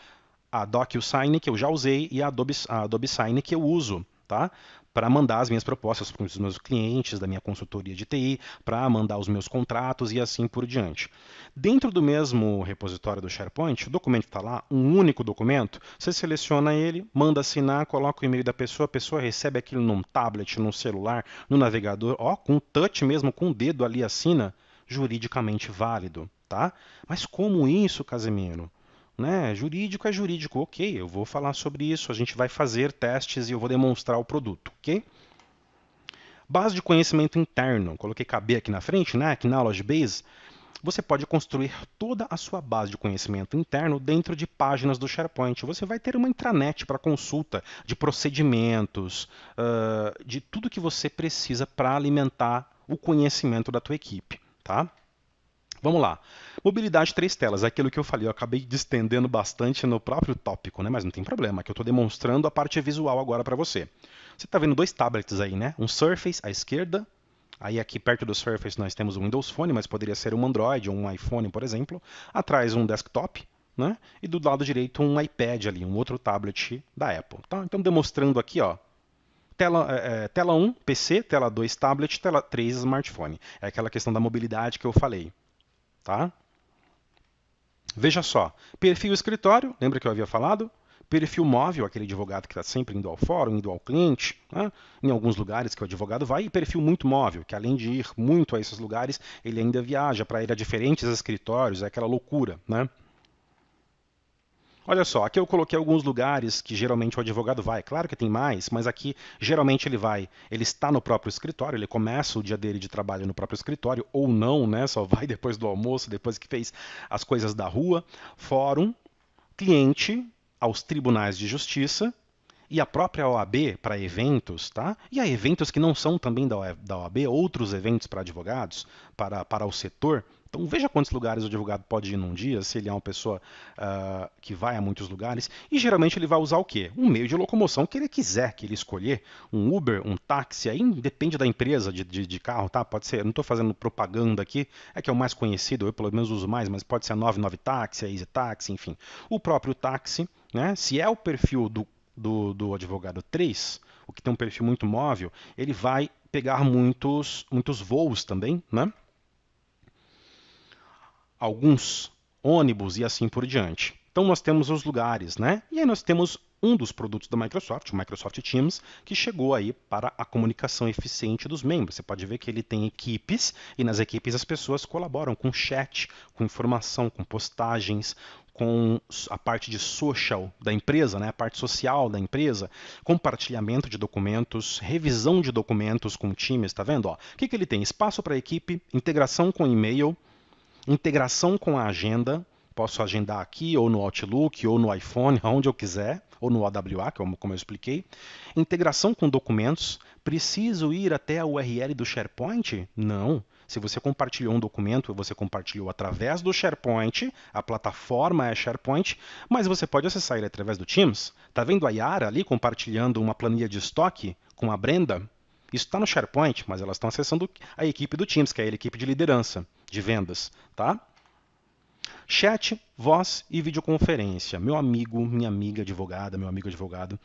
a DocuSign que eu já usei e a Adobe Sign que eu uso, tá? Para mandar as minhas propostas para os meus clientes da minha consultoria de TI, para mandar os meus contratos e assim por diante. Dentro do mesmo repositório do SharePoint, o documento está lá, um único documento, você seleciona ele, manda assinar, coloca o e-mail da pessoa, a pessoa recebe aquilo num tablet, num celular, no navegador, com touch mesmo, com o dedo ali assina, juridicamente válido, tá? Mas como isso, Casemiro? Né? Jurídico é jurídico, ok, eu vou falar sobre isso, a gente vai fazer testes e eu vou demonstrar o produto, ok? Base de conhecimento interno, coloquei KB aqui na frente, né? Knowledge Base. Você pode construir toda a sua base de conhecimento interno dentro de páginas do SharePoint. Você vai ter uma intranet para consulta de procedimentos, de tudo que você precisa para alimentar o conhecimento da tua equipe, tá? Vamos lá. Mobilidade três telas, aquilo que eu falei, eu acabei distendendo bastante no próprio tópico, né? Mas não tem problema, que eu estou demonstrando a parte visual agora para você. Você está vendo dois tablets aí, né? Um Surface à esquerda, aí aqui perto do Surface nós temos um Windows Phone, mas poderia ser um Android ou um iPhone, por exemplo. Atrás um desktop, né? E do lado direito um iPad ali, um outro tablet da Apple. Tá? Então demonstrando aqui, ó, tela 1, PC, tela 2, tablet, tela 3, smartphone. É aquela questão da mobilidade que eu falei. Tá? Veja só, perfil escritório, lembra que eu havia falado? Perfil móvel, aquele advogado que está sempre indo ao fórum, indo ao cliente, né? Em alguns lugares que o advogado vai, e perfil muito móvel, que além de ir muito a esses lugares, ele ainda viaja para ir a diferentes escritórios, é aquela loucura, né? Olha só, aqui eu coloquei alguns lugares que geralmente o advogado vai. Claro que tem mais, mas aqui geralmente ele está no próprio escritório, ele começa o dia dele de trabalho no próprio escritório, ou não, né? Só vai depois do almoço, depois que fez as coisas da rua. Fórum, cliente, aos tribunais de justiça e a própria OAB para eventos, tá? E há eventos que não são também da OAB, outros eventos para advogados, para o setor. Então veja quantos lugares o advogado pode ir num dia, se ele é uma pessoa que vai a muitos lugares. E geralmente ele vai usar o quê? Um meio de locomoção que ele quiser, que ele escolher. Um Uber, um táxi, aí depende da empresa de carro, tá? Pode ser, eu não estou fazendo propaganda aqui, é que é o mais conhecido, eu pelo menos uso mais, mas pode ser a 99 Táxi, a Easy Táxi, enfim. O próprio táxi, né? Se é o perfil do advogado 3, o que tem um perfil muito móvel, ele vai pegar muitos voos também, né? Alguns ônibus e assim por diante. Então nós temos os lugares, né? E aí nós temos um dos produtos da Microsoft, o Microsoft Teams, que chegou aí para a comunicação eficiente dos membros. Você pode ver que ele tem equipes e nas equipes as pessoas colaboram com chat, com informação, com postagens, com a parte de social da empresa, né, a parte social da empresa, compartilhamento de documentos, revisão de documentos com times, está vendo? Ó, o que, que ele tem? Espaço para a equipe, integração com e-mail, integração com a agenda, posso agendar aqui, ou no Outlook, ou no iPhone, onde eu quiser, ou no AWA, como eu expliquei. Integração com documentos. Preciso ir até a URL do SharePoint? Não. Se você compartilhou um documento, você compartilhou através do SharePoint, a plataforma é SharePoint, mas você pode acessar ele através do Teams. Está vendo a Yara ali compartilhando uma planilha de estoque com a Brenda? Isso está no SharePoint, mas elas estão acessando a equipe do Teams, que é a equipe de liderança, de vendas, tá? Chat, voz e videoconferência. Meu amigo, minha amiga advogada, meu amigo advogado,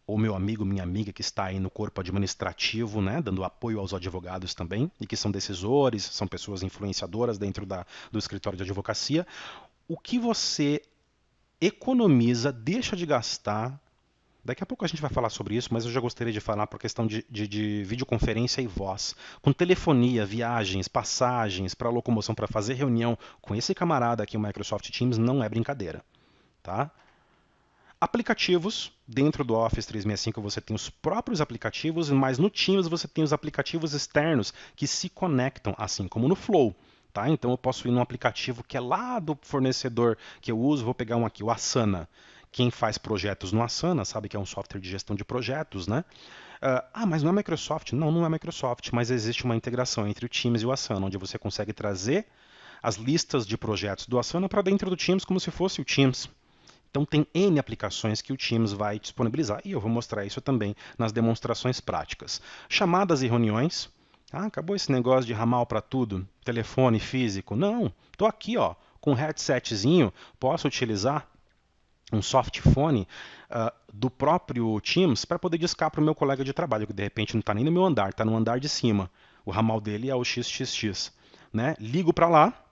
ou meu amigo, minha amiga que está aí no corpo administrativo, né, dando apoio aos advogados também, e que são decisores, são pessoas influenciadoras dentro do escritório de advocacia. O que você economiza, deixa de gastar. Daqui a pouco a gente vai falar sobre isso, mas eu já gostaria de falar por questão de videoconferência e voz. Com telefonia, viagens, passagens para locomoção, para fazer reunião com esse camarada aqui, o Microsoft Teams, não é brincadeira. Tá? Aplicativos, dentro do Office 365 você tem os próprios aplicativos, mas no Teams você tem os aplicativos externos que se conectam, assim como no Flow. Tá? Então eu posso ir num aplicativo que é lá do fornecedor que eu uso, vou pegar um aqui, o Asana. Quem faz projetos no Asana sabe que é um software de gestão de projetos, né? Mas não é Microsoft? Não, não é Microsoft, mas existe uma integração entre o Teams e o Asana, onde você consegue trazer as listas de projetos do Asana para dentro do Teams como se fosse o Teams. Então tem N aplicações que o Teams vai disponibilizar e eu vou mostrar isso também nas demonstrações práticas. Chamadas e reuniões. Acabou esse negócio de ramal para tudo, telefone físico. Não, estou aqui ó, com um headsetzinho, posso utilizar um softphone do próprio Teams para poder discar para o meu colega de trabalho, que de repente não está nem no meu andar, está no andar de cima. O ramal dele é o XXX. Né? Ligo para lá,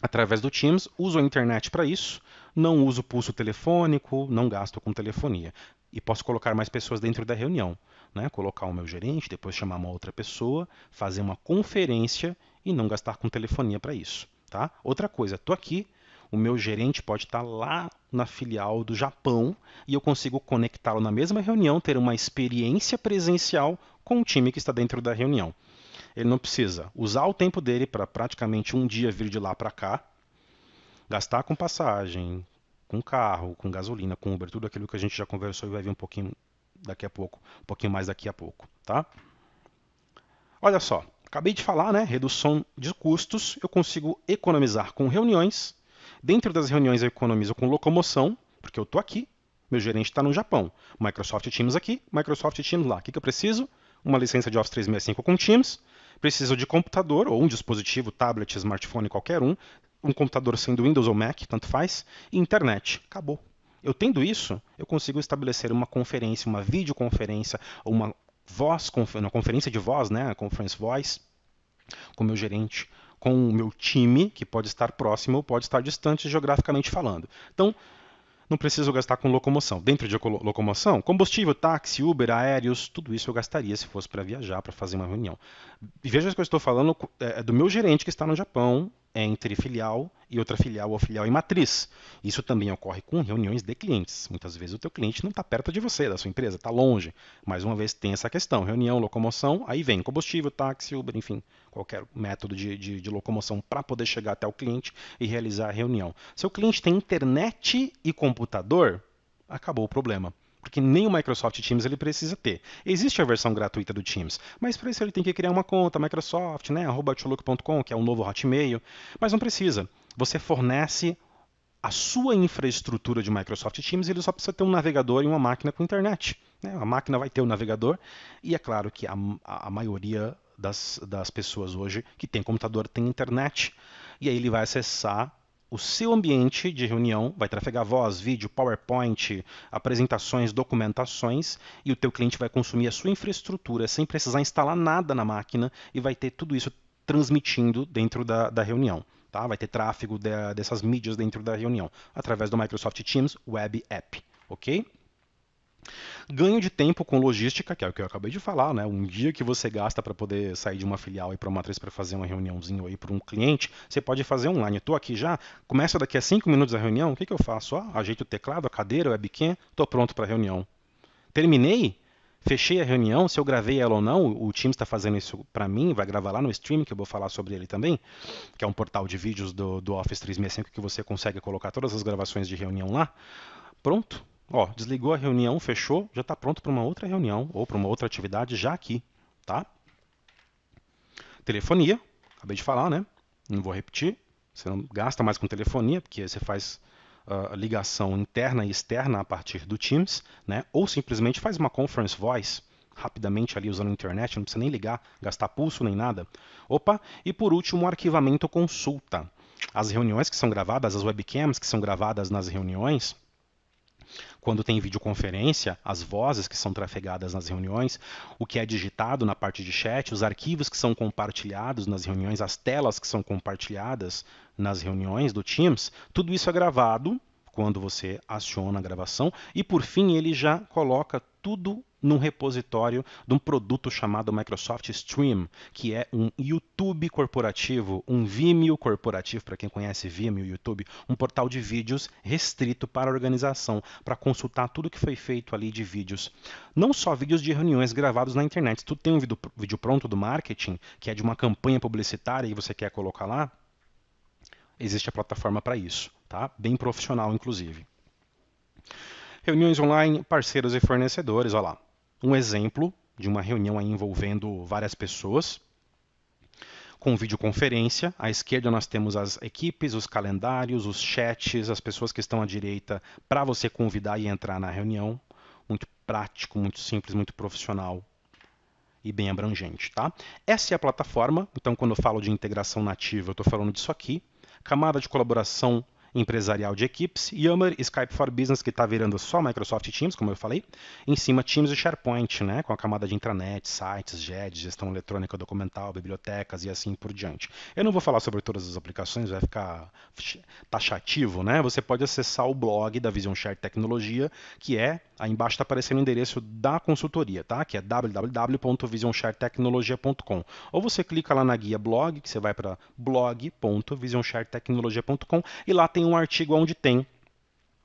através do Teams, uso a internet para isso, não uso pulso telefônico, não gasto com telefonia. E posso colocar mais pessoas dentro da reunião. Né? Colocar o meu gerente, depois chamar uma outra pessoa, fazer uma conferência e não gastar com telefonia para isso. Tá? Outra coisa, estou aqui, o meu gerente pode estar lá na filial do Japão e eu consigo conectá-lo na mesma reunião, ter uma experiência presencial com o time que está dentro da reunião. Ele não precisa usar o tempo dele para praticamente um dia vir de lá para cá, gastar com passagem, com carro, com gasolina, com Uber, tudo aquilo que a gente já conversou e vai ver um pouquinho daqui a pouco, um pouquinho mais daqui a pouco, tá? Olha só, acabei de falar, né? Redução de custos, eu consigo economizar com reuniões. Dentro das reuniões eu economizo com locomoção, porque eu estou aqui, meu gerente está no Japão. Microsoft Teams aqui, Microsoft Teams lá. O que eu preciso? Uma licença de Office 365 com Teams. Preciso de computador ou um dispositivo, tablet, smartphone, qualquer um. Um computador sendo Windows ou Mac, tanto faz. E internet. Acabou. Eu tendo isso, eu consigo estabelecer uma conferência, uma videoconferência, uma uma conferência de voz, né, a conference voice, com o meu gerente, com o meu time, que pode estar próximo ou pode estar distante geograficamente falando. Então, não preciso gastar com locomoção. Dentro de locomoção, combustível, táxi, Uber, aéreos, tudo isso eu gastaria se fosse para viajar, para fazer uma reunião. E veja que eu estou falando do meu gerente que está no Japão, entre filial e outra filial ou filial e matriz. Isso também ocorre com reuniões de clientes. Muitas vezes o teu cliente não está perto de você, da sua empresa, está longe. Mais uma vez tem essa questão, reunião, locomoção, aí vem combustível, táxi, Uber, enfim, qualquer método de locomoção para poder chegar até o cliente e realizar a reunião. Se o cliente tem internet e computador, acabou o problema. Porque nem o Microsoft Teams ele precisa ter. Existe a versão gratuita do Teams, mas para isso ele tem que criar uma conta Microsoft, né, @outlook.com, que é o novo Hotmail, mas não precisa. Você fornece a sua infraestrutura de Microsoft Teams e ele só precisa ter um navegador e uma máquina com internet. Né? A máquina vai ter o navegador e é claro que a maioria das pessoas hoje que tem computador tem internet e aí ele vai acessar o seu ambiente de reunião, vai trafegar voz, vídeo, PowerPoint, apresentações, documentações, e o teu cliente vai consumir a sua infraestrutura sem precisar instalar nada na máquina e vai ter tudo isso transmitindo dentro da reunião. Tá? Vai ter tráfego dessas mídias dentro da reunião, através do Microsoft Teams Web App. Ok? Ganho de tempo com logística, que é o que eu acabei de falar, né? Um dia que você gasta para poder sair de uma filial e para uma matriz para fazer uma reuniãozinha aí para um cliente, você pode fazer online. Estou aqui já, começa daqui a 5 minutos a reunião, o que eu faço? Ajeito o teclado, a cadeira, o webcam, estou pronto para a reunião. Terminei, fechei a reunião, se eu gravei ela ou não, o Teams está fazendo isso para mim, vai gravar lá no Stream, que eu vou falar sobre ele também, que é um portal de vídeos do Office 365 que você consegue colocar todas as gravações de reunião lá. Pronto. Ó, desligou a reunião, fechou, já está pronto para uma outra reunião ou para uma outra atividade já aqui, tá? Telefonia, acabei de falar, né? Não vou repetir. Você não gasta mais com telefonia, porque você faz ligação interna e externa a partir do Teams, né? Ou simplesmente faz uma conference voice rapidamente ali usando a internet, não precisa nem ligar, gastar pulso nem nada. Opa, e por último, o arquivamento consulta. As reuniões que são gravadas, as webcams que são gravadas nas reuniões, quando tem videoconferência, as vozes que são trafegadas nas reuniões, o que é digitado na parte de chat, os arquivos que são compartilhados nas reuniões, as telas que são compartilhadas nas reuniões do Teams, tudo isso é gravado quando você aciona a gravação. E por fim, ele já coloca tudo num repositório de um produto chamado Microsoft Stream, que é um YouTube corporativo, um Vimeo corporativo, para quem conhece Vimeo, YouTube, um portal de vídeos restrito para a organização, para consultar tudo que foi feito ali de vídeos. Não só vídeos de reuniões gravados na internet. Se tu tem um vídeo pronto do marketing, que é de uma campanha publicitária e você quer colocar lá, existe a plataforma para isso, tá? Bem profissional, inclusive. Reuniões online, parceiros e fornecedores, olha lá. Um exemplo de uma reunião aí envolvendo várias pessoas, com videoconferência. À esquerda nós temos as equipes, os calendários, os chats, as pessoas que estão à direita para você convidar e entrar na reunião. Muito prático, muito simples, muito profissional e bem abrangente, tá? Essa é a plataforma. Então, quando eu falo de integração nativa, eu estou falando disso aqui. Camada de colaboração empresarial de equipes, Yammer, Skype for Business, que está virando só Microsoft Teams, como eu falei, em cima Teams e SharePoint, né, com a camada de intranet, sites, GED, gestão eletrônica documental, bibliotecas e assim por diante. Eu não vou falar sobre todas as aplicações, vai ficar taxativo, né? Você pode acessar o blog da Vision Share Tecnologia, que é, aí embaixo está aparecendo o endereço da consultoria, tá? Que é www.visionsharetecnologia.com. Ou você clica lá na guia blog, que você vai para blog.visionsharetecnologia.com e lá tem um artigo onde tem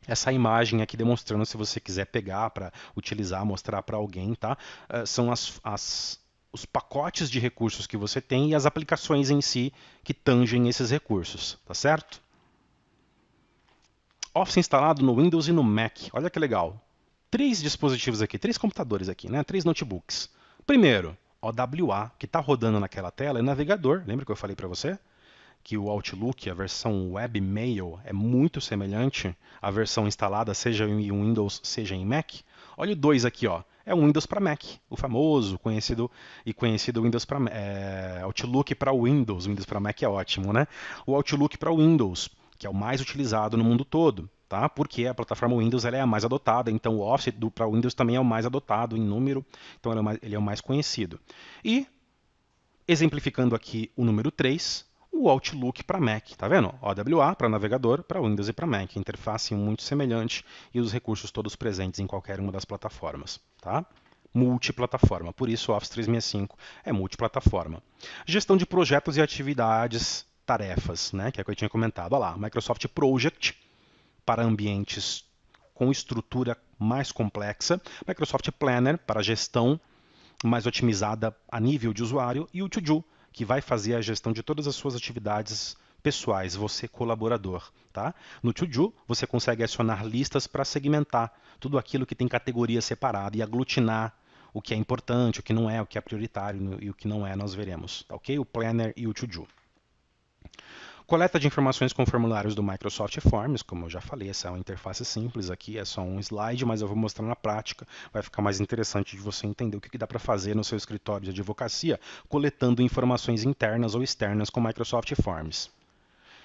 essa imagem aqui demonstrando, se você quiser pegar para utilizar, mostrar para alguém, tá? São os pacotes de recursos que você tem e as aplicações em si que tangem esses recursos, tá certo? Office instalado no Windows e no Mac. Olha que legal. 3 dispositivos aqui, 3 computadores aqui, né? 3 notebooks. Primeiro, OWA, que está rodando naquela tela, é navegador. Lembra que eu falei para você? Que o Outlook, a versão Webmail, é muito semelhante à versão instalada, seja em Windows, seja em Mac. Olha o 2 aqui, ó. É um Windows para Mac, o famoso, conhecido Windows para Outlook para Windows. Windows para Mac é ótimo, né? O Outlook para Windows, que é o mais utilizado no mundo todo, tá? Porque a plataforma Windows ela é a mais adotada, então o Office para Windows também é o mais adotado em número, então ele é o mais conhecido. E, exemplificando aqui o número 3, o Outlook para Mac, tá vendo? OWA para navegador, para Windows e para Mac. Interface muito semelhante e os recursos todos presentes em qualquer uma das plataformas, tá? Multiplataforma, por isso o Office 365 é multiplataforma. Gestão de projetos e atividades, tarefas, né? Que é o que eu tinha comentado. Olha lá, Microsoft Project para ambientes com estrutura mais complexa, Microsoft Planner para gestão mais otimizada a nível de usuário e o To-Do, que vai fazer a gestão de todas as suas atividades pessoais, você colaborador. Tá? No To-Do, você consegue acionar listas para segmentar tudo aquilo que tem categoria separada e aglutinar o que é importante, o que não é, o que é prioritário e o que não é, nós veremos. Tá, ok? O Planner e o To-Do. Coleta de informações com formulários do Microsoft Forms, como eu já falei, essa é uma interface simples aqui, é só um slide, mas eu vou mostrar na prática, vai ficar mais interessante de você entender o que dá para fazer no seu escritório de advocacia, coletando informações internas ou externas com Microsoft Forms.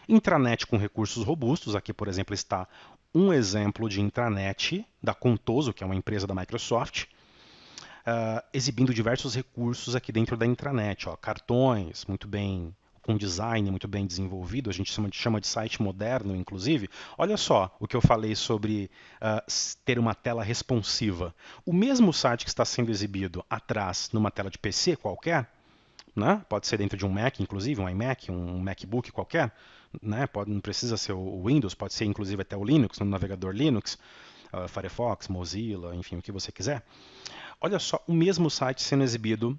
Intranet com recursos robustos, aqui por exemplo está um exemplo de intranet da Contoso, que é uma empresa da Microsoft, exibindo diversos recursos aqui dentro da intranet, ó, cartões, muito bem com design muito bem desenvolvido, a gente chama de site moderno, inclusive. Olha só o que eu falei sobre ter uma tela responsiva. O mesmo site que está sendo exibido atrás numa tela de PC qualquer, né? Pode ser dentro de um Mac, inclusive, um iMac, um MacBook qualquer, né? Não precisa ser o Windows, pode ser inclusive até o Linux, no navegador Linux, Firefox, Mozilla, enfim, o que você quiser. Olha só o mesmo site sendo exibido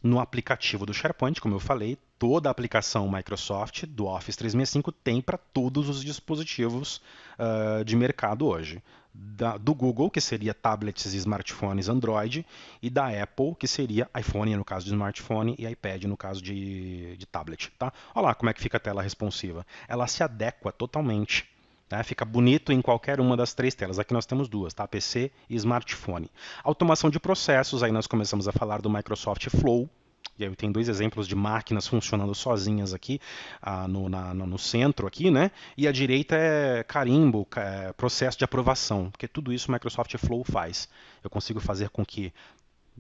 no aplicativo do SharePoint, como eu falei, toda a aplicação Microsoft do Office 365 tem para todos os dispositivos de mercado hoje. Do Google, que seria tablets e smartphones Android, e da Apple, que seria iPhone no caso de smartphone e iPad no caso de tablet. Tá? Olha lá como é que fica a tela responsiva. Ela se adequa totalmente. Fica bonito em qualquer uma das 3 telas. Aqui nós temos 2, tá? PC e smartphone. Automação de processos, aí nós começamos a falar do Microsoft Flow. E aí eu tenho 2 exemplos de máquinas funcionando sozinhas aqui no centro, aqui, né? E à direita é carimbo, processo de aprovação, porque tudo isso o Microsoft Flow faz. Eu consigo fazer com que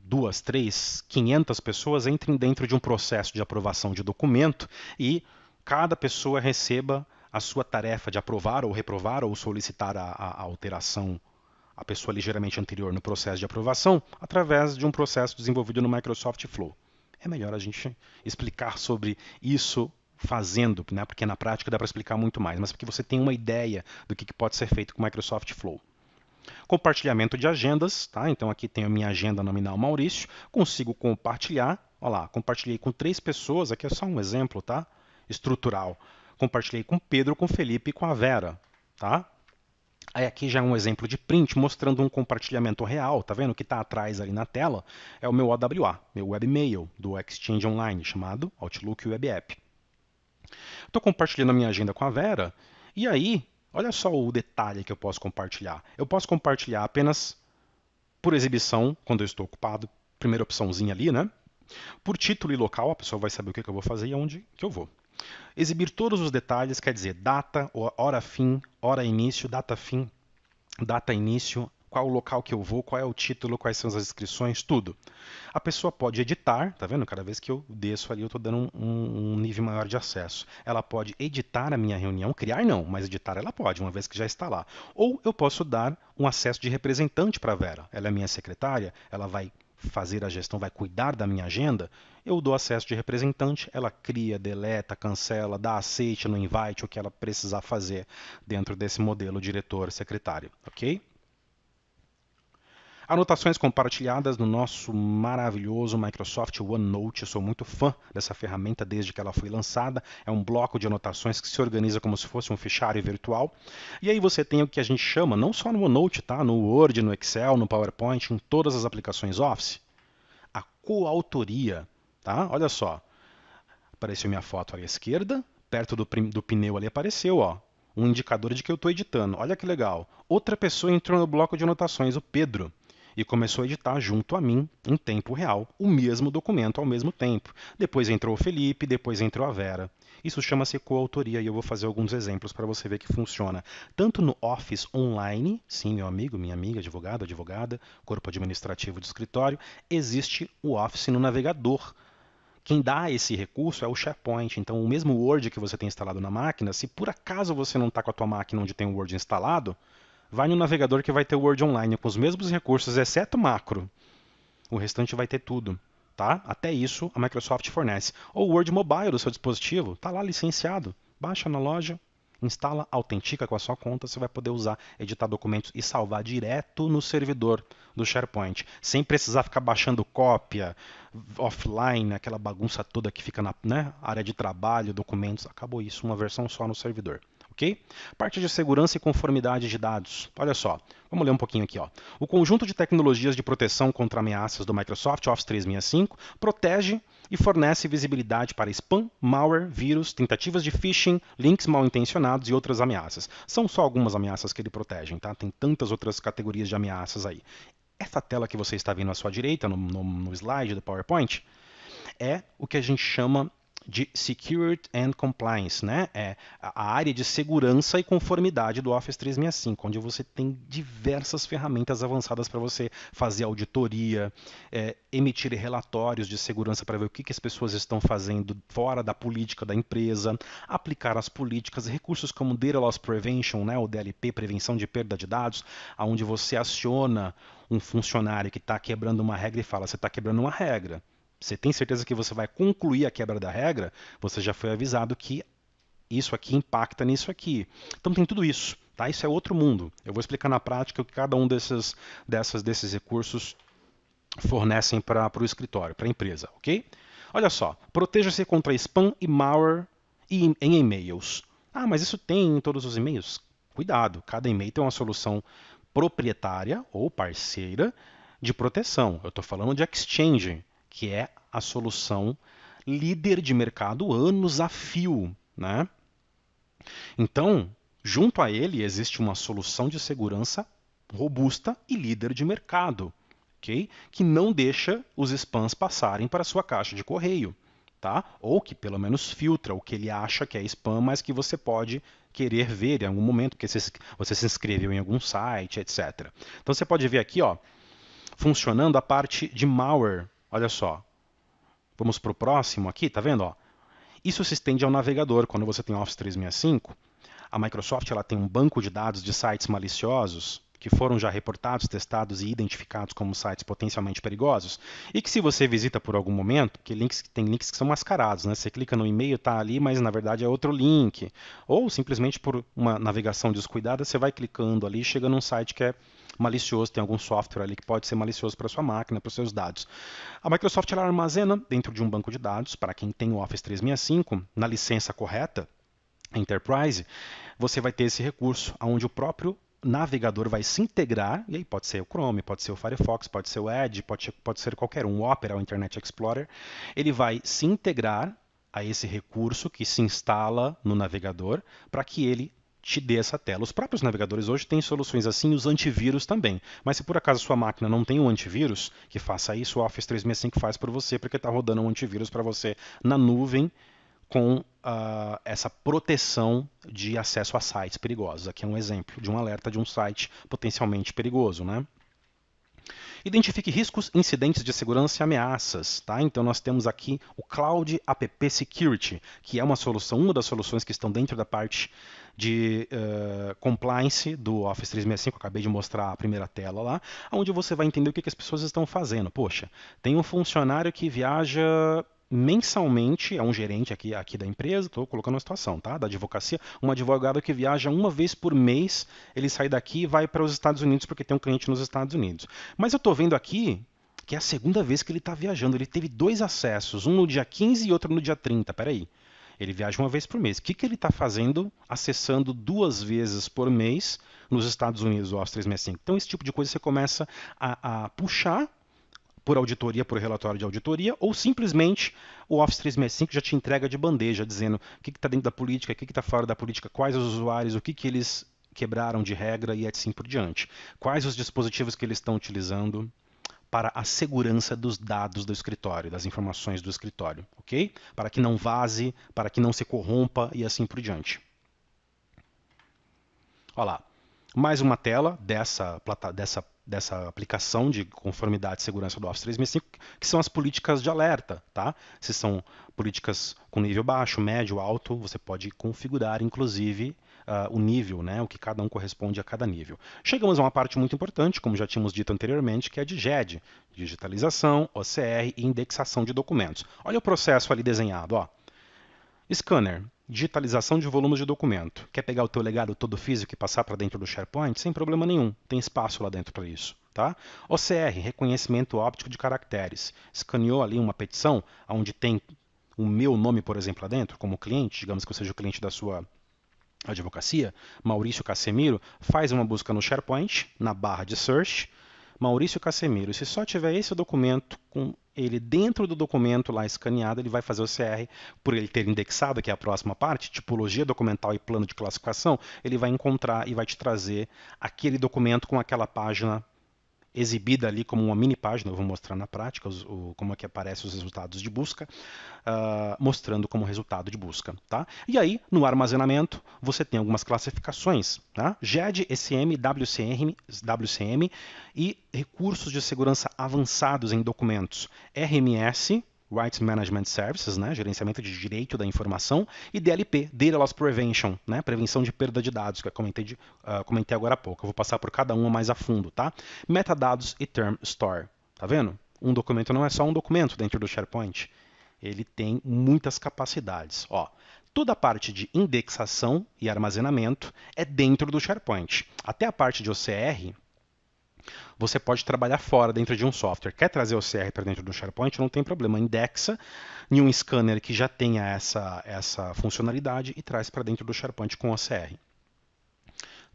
2, 3, 500 pessoas entrem dentro de um processo de aprovação de documento e cada pessoa receba a sua tarefa de aprovar ou reprovar ou solicitar a alteração à pessoa ligeiramente anterior no processo de aprovação através de um processo desenvolvido no Microsoft Flow. É melhor a gente explicar sobre isso fazendo, né? Porque na prática dá para explicar muito mais, mas porque você tem uma ideia do que pode ser feito com o Microsoft Flow. Compartilhamento de agendas, tá? Então aqui tenho a minha agenda nominal Maurício, consigo compartilhar, olha lá, compartilhei com 3 pessoas, aqui é só um exemplo, tá? Estrutural. Compartilhei com Pedro, com Felipe e com a Vera, tá? Aí aqui já é um exemplo de print mostrando um compartilhamento real, tá vendo? O que está atrás ali na tela é o meu OWA, meu webmail do Exchange Online, chamado Outlook Web App. Estou compartilhando a minha agenda com a Vera, e aí, olha só o detalhe que eu posso compartilhar. Eu posso compartilhar apenas por exibição, quando eu estou ocupado, primeira opçãozinha ali, né? Por título e local, a pessoa vai saber o que eu vou fazer e aonde que eu vou. Exibir todos os detalhes quer dizer data, hora fim, hora início, data fim, data início, qual o local que eu vou, qual é o título, quais são as inscrições, tudo. A pessoa pode editar, tá vendo? Cada vez que eu desço ali eu estou dando um nível maior de acesso. Ela pode editar a minha reunião, criar não, mas editar ela pode, uma vez que já está lá. Ou eu posso dar um acesso de representante para a Vera. Ela é minha secretária, ela vai fazer a gestão, vai cuidar da minha agenda, eu dou acesso de representante, ela cria, deleta, cancela, dá aceite no invite, o que ela precisar fazer dentro desse modelo diretor-secretário, ok? Anotações compartilhadas no nosso maravilhoso Microsoft OneNote. Eu sou muito fã dessa ferramenta desde que ela foi lançada. É um bloco de anotações que se organiza como se fosse um fichário virtual. E aí você tem o que a gente chama, não só no OneNote, tá? No Word, no Excel, no PowerPoint, em todas as aplicações Office, a coautoria. Tá? Olha só, apareceu minha foto ali à esquerda, perto do pneu ali apareceu, ó, um indicador de que eu estou editando. Olha que legal. Outra pessoa entrou no bloco de anotações, o Pedro, e começou a editar junto a mim, em tempo real, o mesmo documento ao mesmo tempo. Depois entrou o Felipe, depois entrou a Vera. Isso chama-se coautoria e eu vou fazer alguns exemplos para você ver que funciona. Tanto no Office Online, sim, meu amigo, minha amiga, advogado, advogada, corpo administrativo do escritório, existe o Office no navegador. Quem dá esse recurso é o SharePoint. Então, o mesmo Word que você tem instalado na máquina, se por acaso você não está com a tua máquina onde tem o Word instalado, vai no navegador que vai ter o Word Online com os mesmos recursos, exceto macro. O restante vai ter tudo. Tá? Até isso a Microsoft fornece. Ou o Word Mobile do seu dispositivo, está lá licenciado. Baixa na loja, instala, autentica com a sua conta, você vai poder usar, editar documentos e salvar direto no servidor do SharePoint, sem precisar ficar baixando cópia, offline, aquela bagunça toda que fica na, né, área de trabalho, documentos. Acabou isso, uma versão só no servidor. Okay? Parte de segurança e conformidade de dados. Olha só, vamos ler um pouquinho aqui. Ó. O conjunto de tecnologias de proteção contra ameaças do Microsoft Office 365 protege e fornece visibilidade para spam, malware, vírus, tentativas de phishing, links mal intencionados e outras ameaças. São só algumas ameaças que ele protege, tá? Tem tantas outras categorias de ameaças aí. Essa tela que você está vendo à sua direita, no slide do PowerPoint, é o que a gente chama de Security and Compliance, né? É a área de segurança e conformidade do Office 365, onde você tem diversas ferramentas avançadas para você fazer auditoria, emitir relatórios de segurança para ver o que as pessoas estão fazendo fora da política da empresa, aplicar as políticas, recursos como Data Loss Prevention, né? O DLP, prevenção de perda de dados, onde você aciona um funcionário que está quebrando uma regra e fala, você está quebrando uma regra. Você tem certeza que você vai concluir a quebra da regra? Você já foi avisado que isso aqui impacta nisso aqui. Então tem tudo isso, tá? Isso é outro mundo. Eu vou explicar na prática o que cada um desses recursos fornecem para o escritório, para a empresa, ok? Olha só, proteja-se contra spam e malware em e-mails. Ah, mas isso tem em todos os e-mails? Cuidado, cada e-mail tem uma solução proprietária ou parceira de proteção. Eu estou falando de Exchange, que é a solução líder de mercado anos a fio, né? Então, junto a ele existe uma solução de segurança robusta e líder de mercado, okay? Que não deixa os spams passarem para a sua caixa de correio, tá? Ou que pelo menos filtra o que ele acha que é spam, mas que você pode querer ver em algum momento, porque você se inscreveu em algum site, etc. Então você pode ver aqui, ó, funcionando a parte de malware. Olha só, vamos para o próximo aqui, tá vendo? Ó? Isso se estende ao navegador. Quando você tem Office 365, A Microsoft ela tem um banco de dados de sites maliciosos que foram já reportados, testados e identificados como sites potencialmente perigosos, e que se você visita por algum momento, que tem links que são mascarados, né? Você clica no e-mail, está ali, mas na verdade é outro link, ou simplesmente por uma navegação descuidada, você vai clicando ali e chega num site que é malicioso, tem algum software ali que pode ser malicioso para sua máquina, para os seus dados. A Microsoft ela armazena dentro de um banco de dados, para quem tem o Office 365, na licença correta, Enterprise, você vai ter esse recurso, onde o próprio navegador vai se integrar, e aí pode ser o Chrome, pode ser o Firefox, pode ser o Edge, pode ser qualquer um, o Opera, o Internet Explorer, ele vai se integrar a esse recurso que se instala no navegador para que ele te dê essa tela. Os próprios navegadores hoje têm soluções assim, os antivírus também. Mas se por acaso a sua máquina não tem um antivírus que faça isso, o Office 365 faz por você, porque está rodando um antivírus para você na nuvem com essa proteção de acesso a sites perigosos. Aqui é um exemplo de um alerta de um site potencialmente perigoso, né? Identifique riscos, incidentes de segurança e ameaças. Tá? Então nós temos aqui o Cloud App Security, que é uma das soluções que estão dentro da parte de compliance do Office 365. Eu acabei de mostrar a primeira tela lá, onde você vai entender o que as pessoas estão fazendo. Poxa, tem um funcionário que viaja mensalmente, é um gerente aqui da empresa, estou colocando uma situação, tá? Da advocacia, um advogado que viaja uma vez por mês, ele sai daqui e vai para os Estados Unidos porque tem um cliente nos Estados Unidos. Mas eu estou vendo aqui que é a segunda vez que ele está viajando. Ele teve 2 acessos, um no dia 15 e outro no dia 30. Peraí. Ele viaja uma vez por mês. O que ele está fazendo acessando 2 vezes por mês nos Estados Unidos o Office 365? Então, esse tipo de coisa você começa a puxar por auditoria, por relatório de auditoria, ou simplesmente o Office 365 já te entrega de bandeja, dizendo o que está dentro da política, o que está fora da política, quais os usuários, o que eles quebraram de regra e assim por diante. Quais os dispositivos que eles estão utilizando para a segurança dos dados do escritório, das informações do escritório, ok? Para que não vaze, para que não se corrompa e assim por diante. Olha lá, mais uma tela dessa aplicação de conformidade e segurança do Office 365, que são as políticas de alerta. Tá? Se são políticas com nível baixo, médio, alto, você pode configurar, inclusive, o nível, né? O que cada um corresponde a cada nível. Chegamos a uma parte muito importante, como já tínhamos dito anteriormente, que é a de GED, digitalização, OCR e indexação de documentos. Olha o processo ali desenhado. Ó. Scanner, digitalização de volumes de documento. Quer pegar o teu legado todo físico e passar para dentro do SharePoint? Sem problema nenhum, tem espaço lá dentro para isso. Tá? OCR, reconhecimento óptico de caracteres. Escaneou ali uma petição onde tem o meu nome, por exemplo, lá dentro, como cliente, digamos que eu seja o cliente da sua advocacia, Maurício Casemiro, faz uma busca no SharePoint, na barra de search, Maurício Casemiro. Se só tiver esse documento com ele dentro do documento lá escaneado, ele vai fazer o CR, por ele ter indexado, que é a próxima parte, tipologia documental e plano de classificação, ele vai encontrar e vai te trazer aquele documento com aquela página exibida ali como uma mini página, eu vou mostrar na prática como é que aparecem os resultados de busca, mostrando como resultado de busca. Tá? E aí, no armazenamento, você tem algumas classificações, tá? GED, SM, WCM e recursos de segurança avançados em documentos, RMS, Rights Management Services, né, gerenciamento de direito da informação, e DLP, Data Loss Prevention, né, prevenção de perda de dados, que eu comentei agora há pouco. Eu vou passar por cada uma mais a fundo, tá? Metadados e Term Store, tá vendo? Um documento não é só um documento dentro do SharePoint, ele tem muitas capacidades. Ó, toda a parte de indexação e armazenamento é dentro do SharePoint. Até a parte de OCR, você pode trabalhar fora dentro de um software. Quer trazer o CR para dentro do SharePoint? Não tem problema. Indexa em um scanner que já tenha essa funcionalidade e traz para dentro do SharePoint com OCR.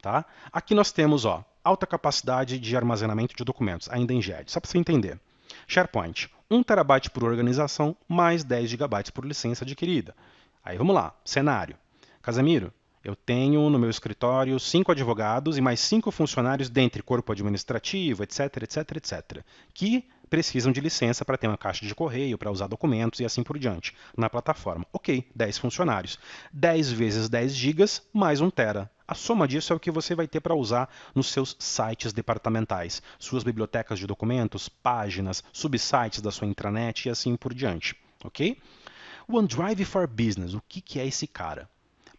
Tá? Aqui nós temos alta capacidade de armazenamento de documentos, ainda em GED. Só para você entender. SharePoint, 1 TB por organização, mais 10 GB por licença adquirida. Aí vamos lá, cenário. Casemiro, eu tenho no meu escritório 5 advogados e mais 5 funcionários dentre corpo administrativo, etc, etc, etc, que precisam de licença para ter uma caixa de correio, para usar documentos e assim por diante na plataforma. Ok, 10 funcionários. 10 vezes 10 gigas mais 1 tera. A soma disso é o que você vai ter para usar nos seus sites departamentais, suas bibliotecas de documentos, páginas, subsites da sua intranet e assim por diante. Ok? OneDrive for Business, o que é esse cara?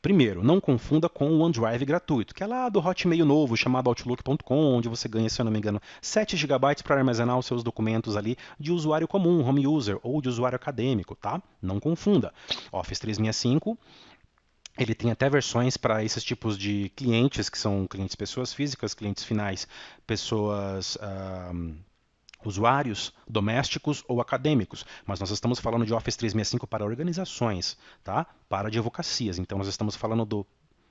Primeiro, não confunda com o OneDrive gratuito, que é lá do Hotmail novo, chamado Outlook.com, onde você ganha, se eu não me engano, 7 GB para armazenar os seus documentos ali de usuário comum, home user, ou de usuário acadêmico, tá? Não confunda. Office 365, ele tem até versões para esses tipos de clientes, que são clientes pessoas físicas, clientes finais, pessoas usuários domésticos ou acadêmicos, mas nós estamos falando de Office 365 para organizações, tá? Para advocacias. Então nós estamos falando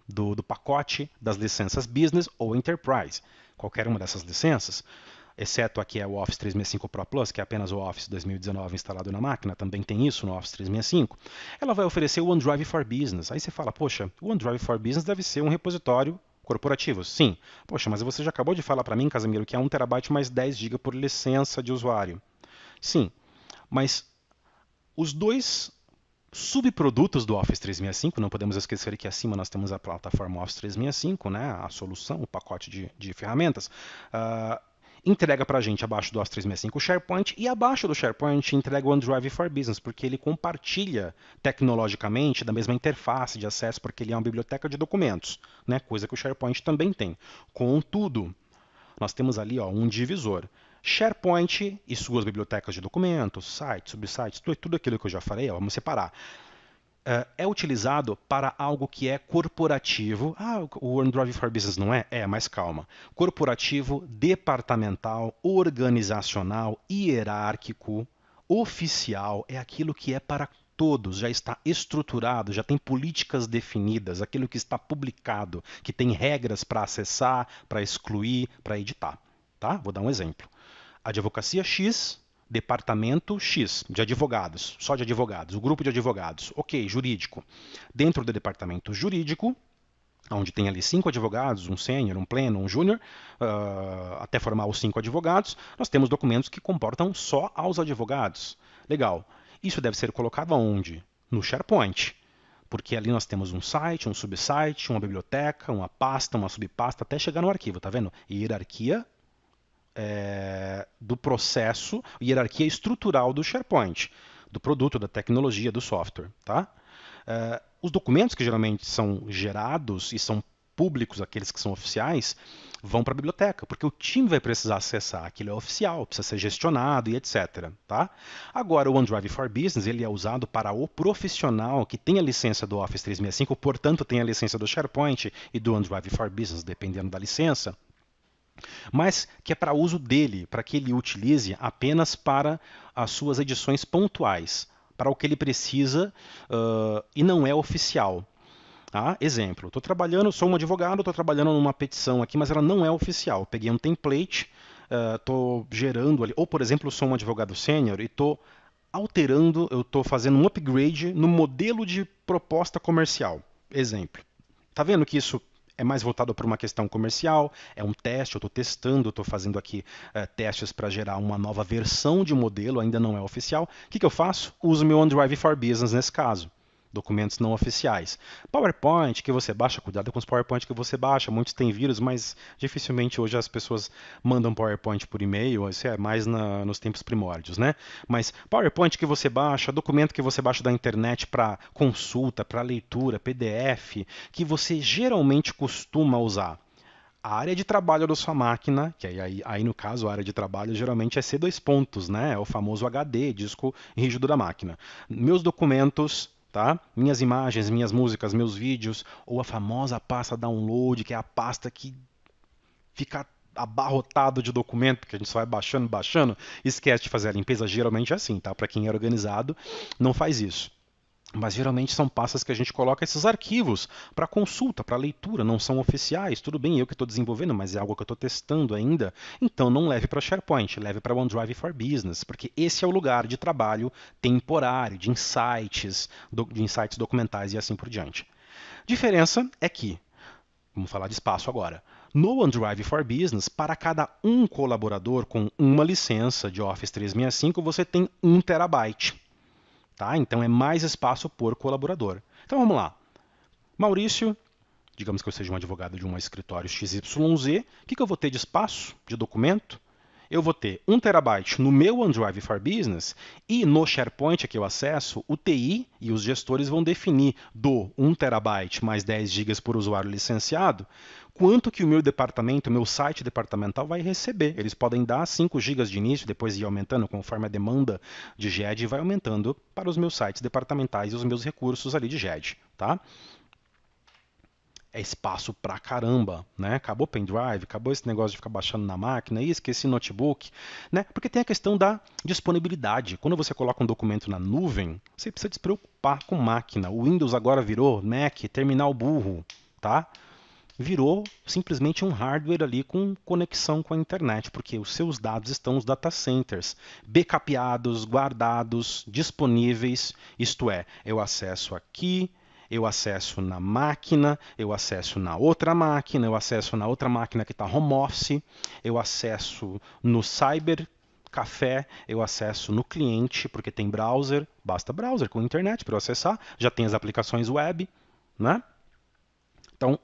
do pacote das licenças Business ou Enterprise. Qualquer uma dessas licenças, exceto aqui é o Office 365 Pro Plus, que é apenas o Office 2019 instalado na máquina, também tem isso no Office 365, ela vai oferecer o OneDrive for Business. Aí você fala, poxa, o OneDrive for Business deve ser um repositório corporativo. Sim. Poxa, mas você já acabou de falar para mim, Casemiro, que é 1 TB mais 10 GB por licença de usuário. Sim, mas os dois subprodutos do Office 365, não podemos esquecer que acima nós temos a plataforma Office 365, né, a solução, o pacote de ferramentas, entrega para a gente abaixo do Office 365 o SharePoint e abaixo do SharePoint entrega o OneDrive for Business, porque ele compartilha tecnologicamente da mesma interface de acesso, porque ele é uma biblioteca de documentos, né, coisa que o SharePoint também tem. Contudo, nós temos ali um divisor. SharePoint e suas bibliotecas de documentos, sites, subsites, tudo aquilo que eu já falei, vamos separar. É utilizado para algo que é corporativo. O OneDrive for Business não é? É, mas calma. Corporativo, departamental, organizacional, hierárquico, oficial, é aquilo que é para todos, já está estruturado, já tem políticas definidas, aquilo que está publicado, que tem regras para acessar, para excluir, para editar. Tá? Vou dar um exemplo. Advocacia X, departamento X de advogados, só de advogados, o grupo de advogados. Ok, jurídico. Dentro do departamento jurídico, onde tem ali 5 advogados, um sênior, um pleno, um júnior, até formar os 5 advogados, nós temos documentos que comportam só aos advogados. Legal. Isso deve ser colocado aonde? No SharePoint. Porque ali nós temos um site, um subsite, uma biblioteca, uma pasta, uma subpasta, até chegar no arquivo, tá vendo? Hierarquia do processo, hierarquia estrutural do SharePoint, do produto, da tecnologia, do software. Tá? Os documentos que geralmente são gerados e são públicos, aqueles que são oficiais, vão para a biblioteca, porque o time vai precisar acessar, aquilo é oficial, precisa ser gestionado e etc. Tá? Agora, o OneDrive for Business ele é usado para o profissional que tem a licença do Office 365, portanto tem a licença do SharePoint e do OneDrive for Business, dependendo da licença, mas que é para uso dele, para que ele utilize apenas para as suas edições pontuais, para o que ele precisa e não é oficial. Exemplo, estou trabalhando, sou um advogado, estou trabalhando numa petição aqui, mas ela não é oficial. Peguei um template, estou gerando ali, ou por exemplo, sou um advogado sênior e estou alterando, eu estou fazendo um upgrade no modelo de proposta comercial. Exemplo. Tá vendo que isso é mais voltado para uma questão comercial, é um teste, eu estou testando, estou fazendo aqui testes para gerar uma nova versão de modelo, ainda não é oficial. O que eu faço? Uso meu OneDrive for Business nesse caso. Documentos não oficiais. PowerPoint que você baixa, cuidado com os PowerPoint que você baixa, muitos têm vírus, mas dificilmente hoje as pessoas mandam PowerPoint por e-mail, isso é mais nos tempos primórdios, né? Mas PowerPoint que você baixa, documento que você baixa da internet para consulta, para leitura, PDF, que você geralmente costuma usar. A área de trabalho da sua máquina, que aí no caso a área de trabalho geralmente é C2 pontos, né? É o famoso HD, disco rígido da máquina. Meus documentos, tá? Minhas imagens, minhas músicas, meus vídeos, ou a famosa pasta download, que é a pasta que fica abarrotado de documento, que a gente só vai baixando, baixando, esquece de fazer a limpeza, geralmente é assim, tá? Para quem é organizado, não faz isso. Mas geralmente são pastas que a gente coloca esses arquivos para consulta, para leitura, não são oficiais. Tudo bem, eu que estou desenvolvendo, mas é algo que eu estou testando ainda. Então não leve para SharePoint, leve para OneDrive for Business, porque esse é o lugar de trabalho temporário, de insights documentais e assim por diante. Diferença é que, vamos falar de espaço agora. No OneDrive for Business, para cada um colaborador com uma licença de Office 365, você tem 1 terabyte. Tá? Então é mais espaço por colaborador. Então vamos lá. Maurício, digamos que eu seja um advogado de um escritório XYZ, o que eu vou ter de espaço de documento? eu vou ter 1 terabyte no meu OneDrive for Business e no SharePoint que eu acesso, o TI e os gestores vão definir do 1 terabyte mais 10 gigas por usuário licenciado, quanto que o meu departamento, o meu site departamental vai receber. Eles podem dar 5 gigas de início, depois ir aumentando conforme a demanda de GED vai aumentando para os meus sites departamentais e os meus recursos ali de GED, tá? É espaço pra caramba, né? Acabou o pendrive, acabou esse negócio de ficar baixando na máquina, e esqueci notebook, né? Porque tem a questão da disponibilidade. Quando você coloca um documento na nuvem, você precisa se preocupar com máquina. O Windows agora virou Mac, terminal burro, tá? Virou simplesmente um hardware ali com conexão com a internet, porque os seus dados estão nos data centers, backupados, guardados, disponíveis, isto é, eu acesso aqui, eu acesso na máquina, eu acesso na outra máquina, eu acesso na outra máquina que está home office, eu acesso no cyber café, eu acesso no cliente, porque tem browser, basta browser com internet para eu acessar, já tem as aplicações web, né? Então,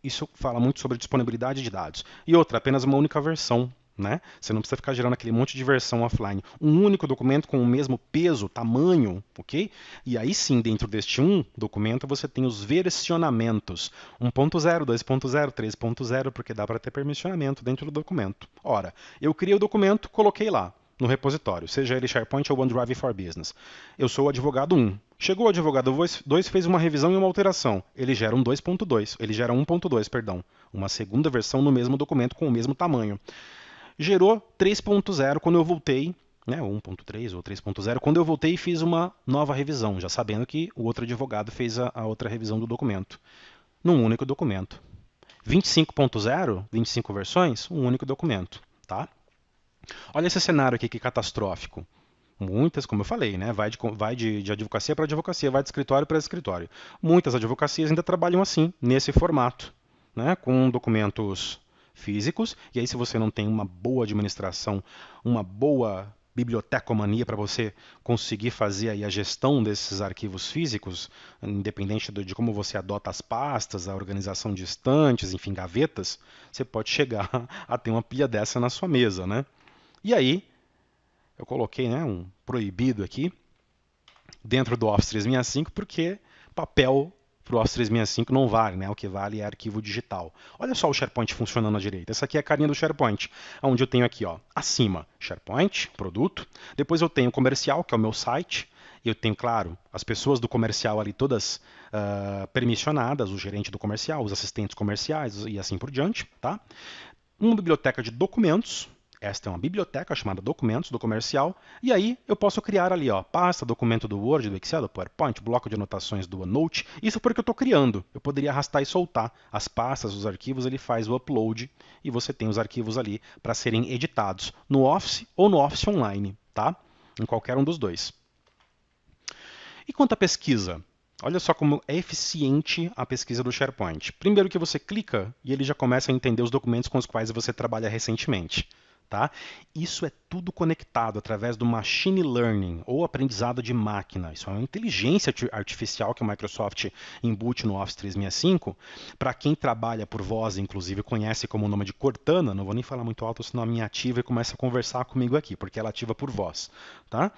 isso fala muito sobre disponibilidade de dados. E outra, apenas uma única versão. Né? Você não precisa ficar gerando aquele monte de versão offline. Um único documento com o mesmo peso, tamanho, ok? E aí sim, dentro deste documento, você tem os versionamentos. 1.0, 2.0, 3.0, porque dá para ter permissionamento dentro do documento. Ora, eu criei o documento, coloquei lá no repositório, seja ele SharePoint ou OneDrive for Business. Eu sou o advogado 1. Chegou o advogado 2, fez uma revisão e uma alteração. Ele gera um 2.2, ele gera 1.2, perdão. Uma segunda versão no mesmo documento com o mesmo tamanho. Gerou 3.0 quando eu voltei, né, ou 1.3 ou 3.0, quando eu voltei e fiz uma nova revisão, já sabendo que o outro advogado fez a outra revisão do documento. Num único documento. 25.0, 25 versões, um único documento. Tá? Olha esse cenário aqui que catastrófico. Muitas, como eu falei, né, vai de advocacia para advocacia, vai de escritório para escritório. Muitas advocacias ainda trabalham assim, nesse formato, né, com documentos físicos. E aí, se você não tem uma boa administração, uma boa bibliotecomania para você conseguir fazer aí a gestão desses arquivos físicos, independente de como você adota as pastas, a organização de estantes, enfim, gavetas, você pode chegar a ter uma pilha dessa na sua mesa, né? E aí, eu coloquei, né, um proibido aqui dentro do Office 365 porque papel para o Office 365 não vale, né? O que vale é arquivo digital. Olha só o SharePoint funcionando à direita. Essa aqui é a carinha do SharePoint, onde eu tenho aqui, ó, acima, SharePoint, produto. Depois eu tenho o comercial, que é o meu site. E eu tenho, claro, as pessoas do comercial ali todas permissionadas, o gerente do comercial, os assistentes comerciais e assim por diante, tá? Uma biblioteca de documentos. Esta é uma biblioteca chamada Documentos do Comercial. E aí eu posso criar ali, ó, pasta, documento do Word, do Excel, do PowerPoint, bloco de anotações do OneNote. Isso porque eu estou criando. Eu poderia arrastar e soltar as pastas, os arquivos, ele faz o upload e você tem os arquivos ali para serem editados no Office ou no Office Online, tá? Em qualquer um dos dois. E quanto à pesquisa? Olha só como é eficiente a pesquisa do SharePoint. Primeiro que você clica e ele já começa a entender os documentos com os quais você trabalha recentemente. Tá? Isso é tudo conectado através do machine learning ou aprendizado de máquina. Isso é uma inteligência artificial que a Microsoft embute no Office 365. Para quem trabalha por voz, inclusive, conhece como o nome de Cortana. Não vou nem falar muito alto, senão a minha ativa e começa a conversar comigo aqui, porque ela ativa por voz. Tá?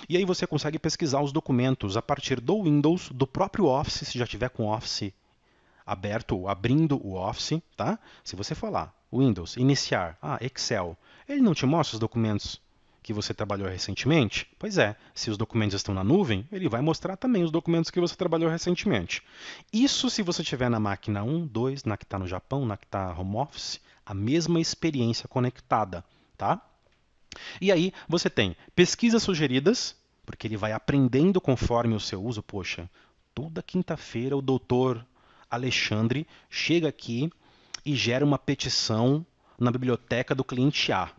E aí você consegue pesquisar os documentos a partir do Windows, do próprio Office, se já tiver com o Office aberto ou abrindo o Office, tá? Se você falar Windows, iniciar, Excel, ele não te mostra os documentos que você trabalhou recentemente? Pois é, se os documentos estão na nuvem, ele vai mostrar também os documentos que você trabalhou recentemente. Isso se você estiver na máquina 1, 2, na que está no Japão, na que está home office, a mesma experiência conectada, tá? E aí você tem pesquisas sugeridas, porque ele vai aprendendo conforme o seu uso. Poxa, toda quinta-feira o doutor Alexandre chega aqui e gera uma petição na biblioteca do cliente A.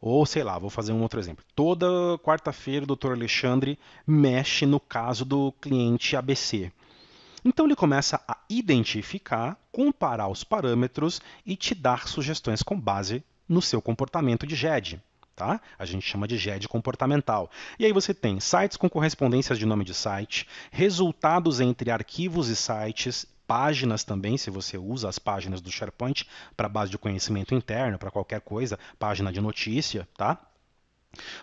Ou, sei lá, vou fazer um outro exemplo. Toda quarta-feira o doutor Alexandre mexe no caso do cliente ABC. Então ele começa a identificar, comparar os parâmetros e te dar sugestões com base no seu comportamento de GED. Tá? A gente chama de GED comportamental. E aí você tem sites com correspondências de nome de site, resultados entre arquivos e sites, páginas também, se você usa as páginas do SharePoint para base de conhecimento interno, para qualquer coisa, página de notícia, tá?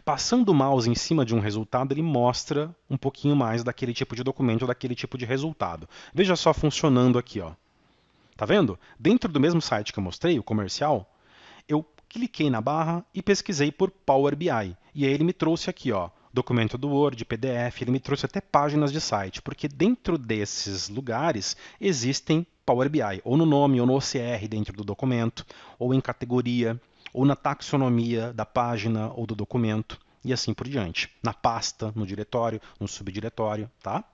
Passando o mouse em cima de um resultado, ele mostra um pouquinho mais daquele tipo de documento, daquele tipo de resultado. Veja só funcionando aqui, ó. Tá vendo? Dentro do mesmo site que eu mostrei, o comercial, eu cliquei na barra e pesquisei por Power BI. E aí ele me trouxe aqui, ó, documento do Word, PDF, ele me trouxe até páginas de site, porque dentro desses lugares existem Power BI, ou no nome, ou no OCR dentro do documento, ou em categoria, ou na taxonomia da página ou do documento, e assim por diante. Na pasta, no diretório, no subdiretório, tá?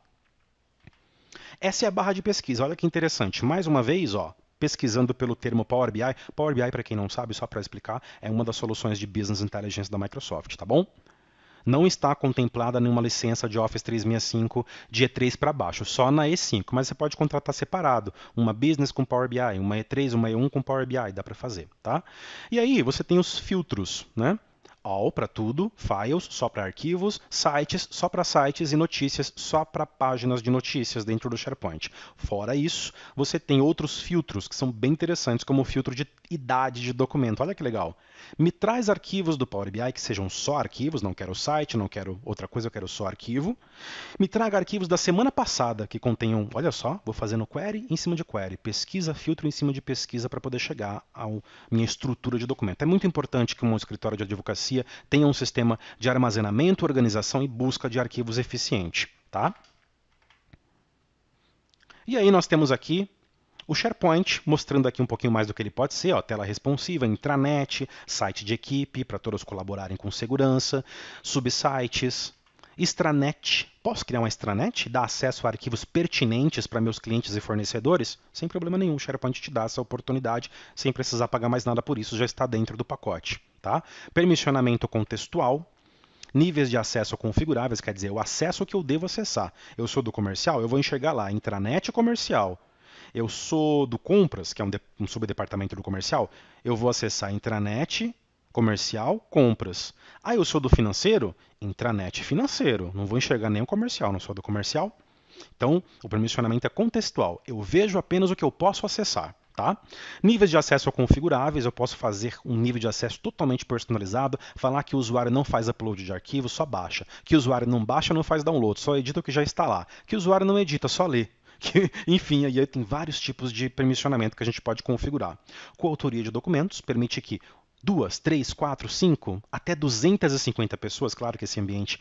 Essa é a barra de pesquisa. Olha que interessante. Mais uma vez, ó, pesquisando pelo termo Power BI. Power BI, para quem não sabe, só para explicar, é uma das soluções de Business Intelligence da Microsoft, tá bom? Não está contemplada nenhuma licença de Office 365 de E3 para baixo, só na E5, mas você pode contratar separado, uma Business com Power BI, uma E3, uma E1 com Power BI, dá para fazer, tá? E aí você tem os filtros, né? All para tudo, Files só para arquivos, Sites só para sites e Notícias só para páginas de notícias dentro do SharePoint. Fora isso, você tem outros filtros que são bem interessantes, como o filtro de idade de documento. Olha que legal. Me traz arquivos do Power BI que sejam só arquivos, não quero site, não quero outra coisa, eu quero só arquivo. Me traga arquivos da semana passada que contenham, olha só, vou fazendo query em cima de query, pesquisa, filtro em cima de pesquisa para poder chegar à minha estrutura de documento. É muito importante que um escritório de advocacia tenha um sistema de armazenamento, organização e busca de arquivos eficiente, tá? E aí nós temos aqui o SharePoint, mostrando aqui um pouquinho mais do que ele pode ser, ó, tela responsiva, intranet, site de equipe, para todos colaborarem com segurança, subsites, extranet. Posso criar uma extranet? Dar acesso a arquivos pertinentes para meus clientes e fornecedores? Sem problema nenhum, o SharePoint te dá essa oportunidade, sem precisar pagar mais nada por isso, já está dentro do pacote. Tá? Permissionamento contextual, níveis de acesso configuráveis, quer dizer, o acesso que eu devo acessar. Eu sou do comercial, eu vou enxergar lá, intranet comercial. Eu sou do compras, que é um subdepartamento do comercial, eu vou acessar intranet, comercial, compras. Ah, eu sou do financeiro? Intranet financeiro. Não vou enxergar nem o comercial, não sou do comercial. Então, o permissionamento é contextual. Eu vejo apenas o que eu posso acessar. Tá? Níveis de acesso configuráveis, eu posso fazer um nível de acesso totalmente personalizado, falar que o usuário não faz upload de arquivo, só baixa. Que o usuário não baixa, não faz download, só edita o que já está lá. Que o usuário não edita, só lê. Enfim, aí tem vários tipos de permissionamento que a gente pode configurar. Coautoria de documentos permite que 2, 3, 4, 5, até 250 pessoas, claro que esse ambiente,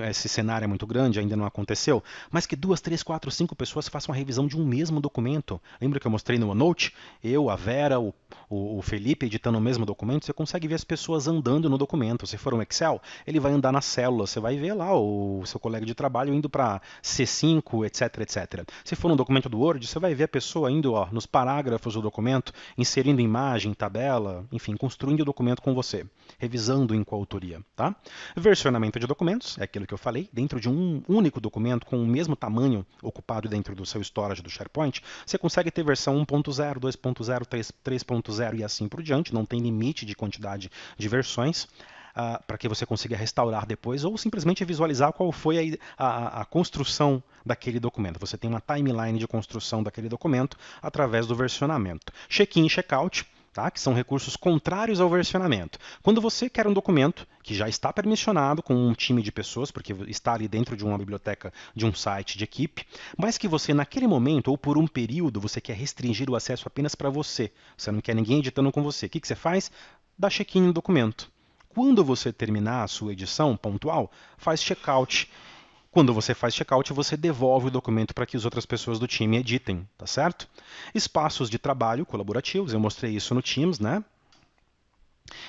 esse cenário é muito grande, ainda não aconteceu, mas que 2, 3, 4, 5 pessoas façam a revisão de um mesmo documento. Lembra que eu mostrei no OneNote? Eu, a Vera, o Felipe editando o mesmo documento, você consegue ver as pessoas andando no documento. Se for um Excel, ele vai andar na célula, você vai ver lá o seu colega de trabalho indo para C5, etc, etc. Se for um documento do Word, você vai ver a pessoa indo nos parágrafos do documento, inserindo imagem, tabela, enfim, construindo o documento com você, revisando em coautoria. Tá? Versionamento de documentos, é aquilo que eu falei, dentro de um único documento com o mesmo tamanho ocupado dentro do seu storage do SharePoint, você consegue ter versão 1.0, 2.0, 3.0 e assim por diante, não tem limite de quantidade de versões. Para que você consiga restaurar depois ou simplesmente visualizar qual foi a construção daquele documento. Você tem uma timeline de construção daquele documento através do versionamento. Check-in e check-out, tá? Que são recursos contrários ao versionamento. Quando você quer um documento que já está permissionado com um time de pessoas, porque está ali dentro de uma biblioteca de um site de equipe, mas que você naquele momento ou por um período você quer restringir o acesso apenas para você, você não quer ninguém editando com você, o que você faz? Dá check-in no documento. Quando você terminar a sua edição pontual, faz checkout. Quando você faz checkout, você devolve o documento para que as outras pessoas do time editem, tá certo? Espaços de trabalho colaborativos, eu mostrei isso no Teams, né?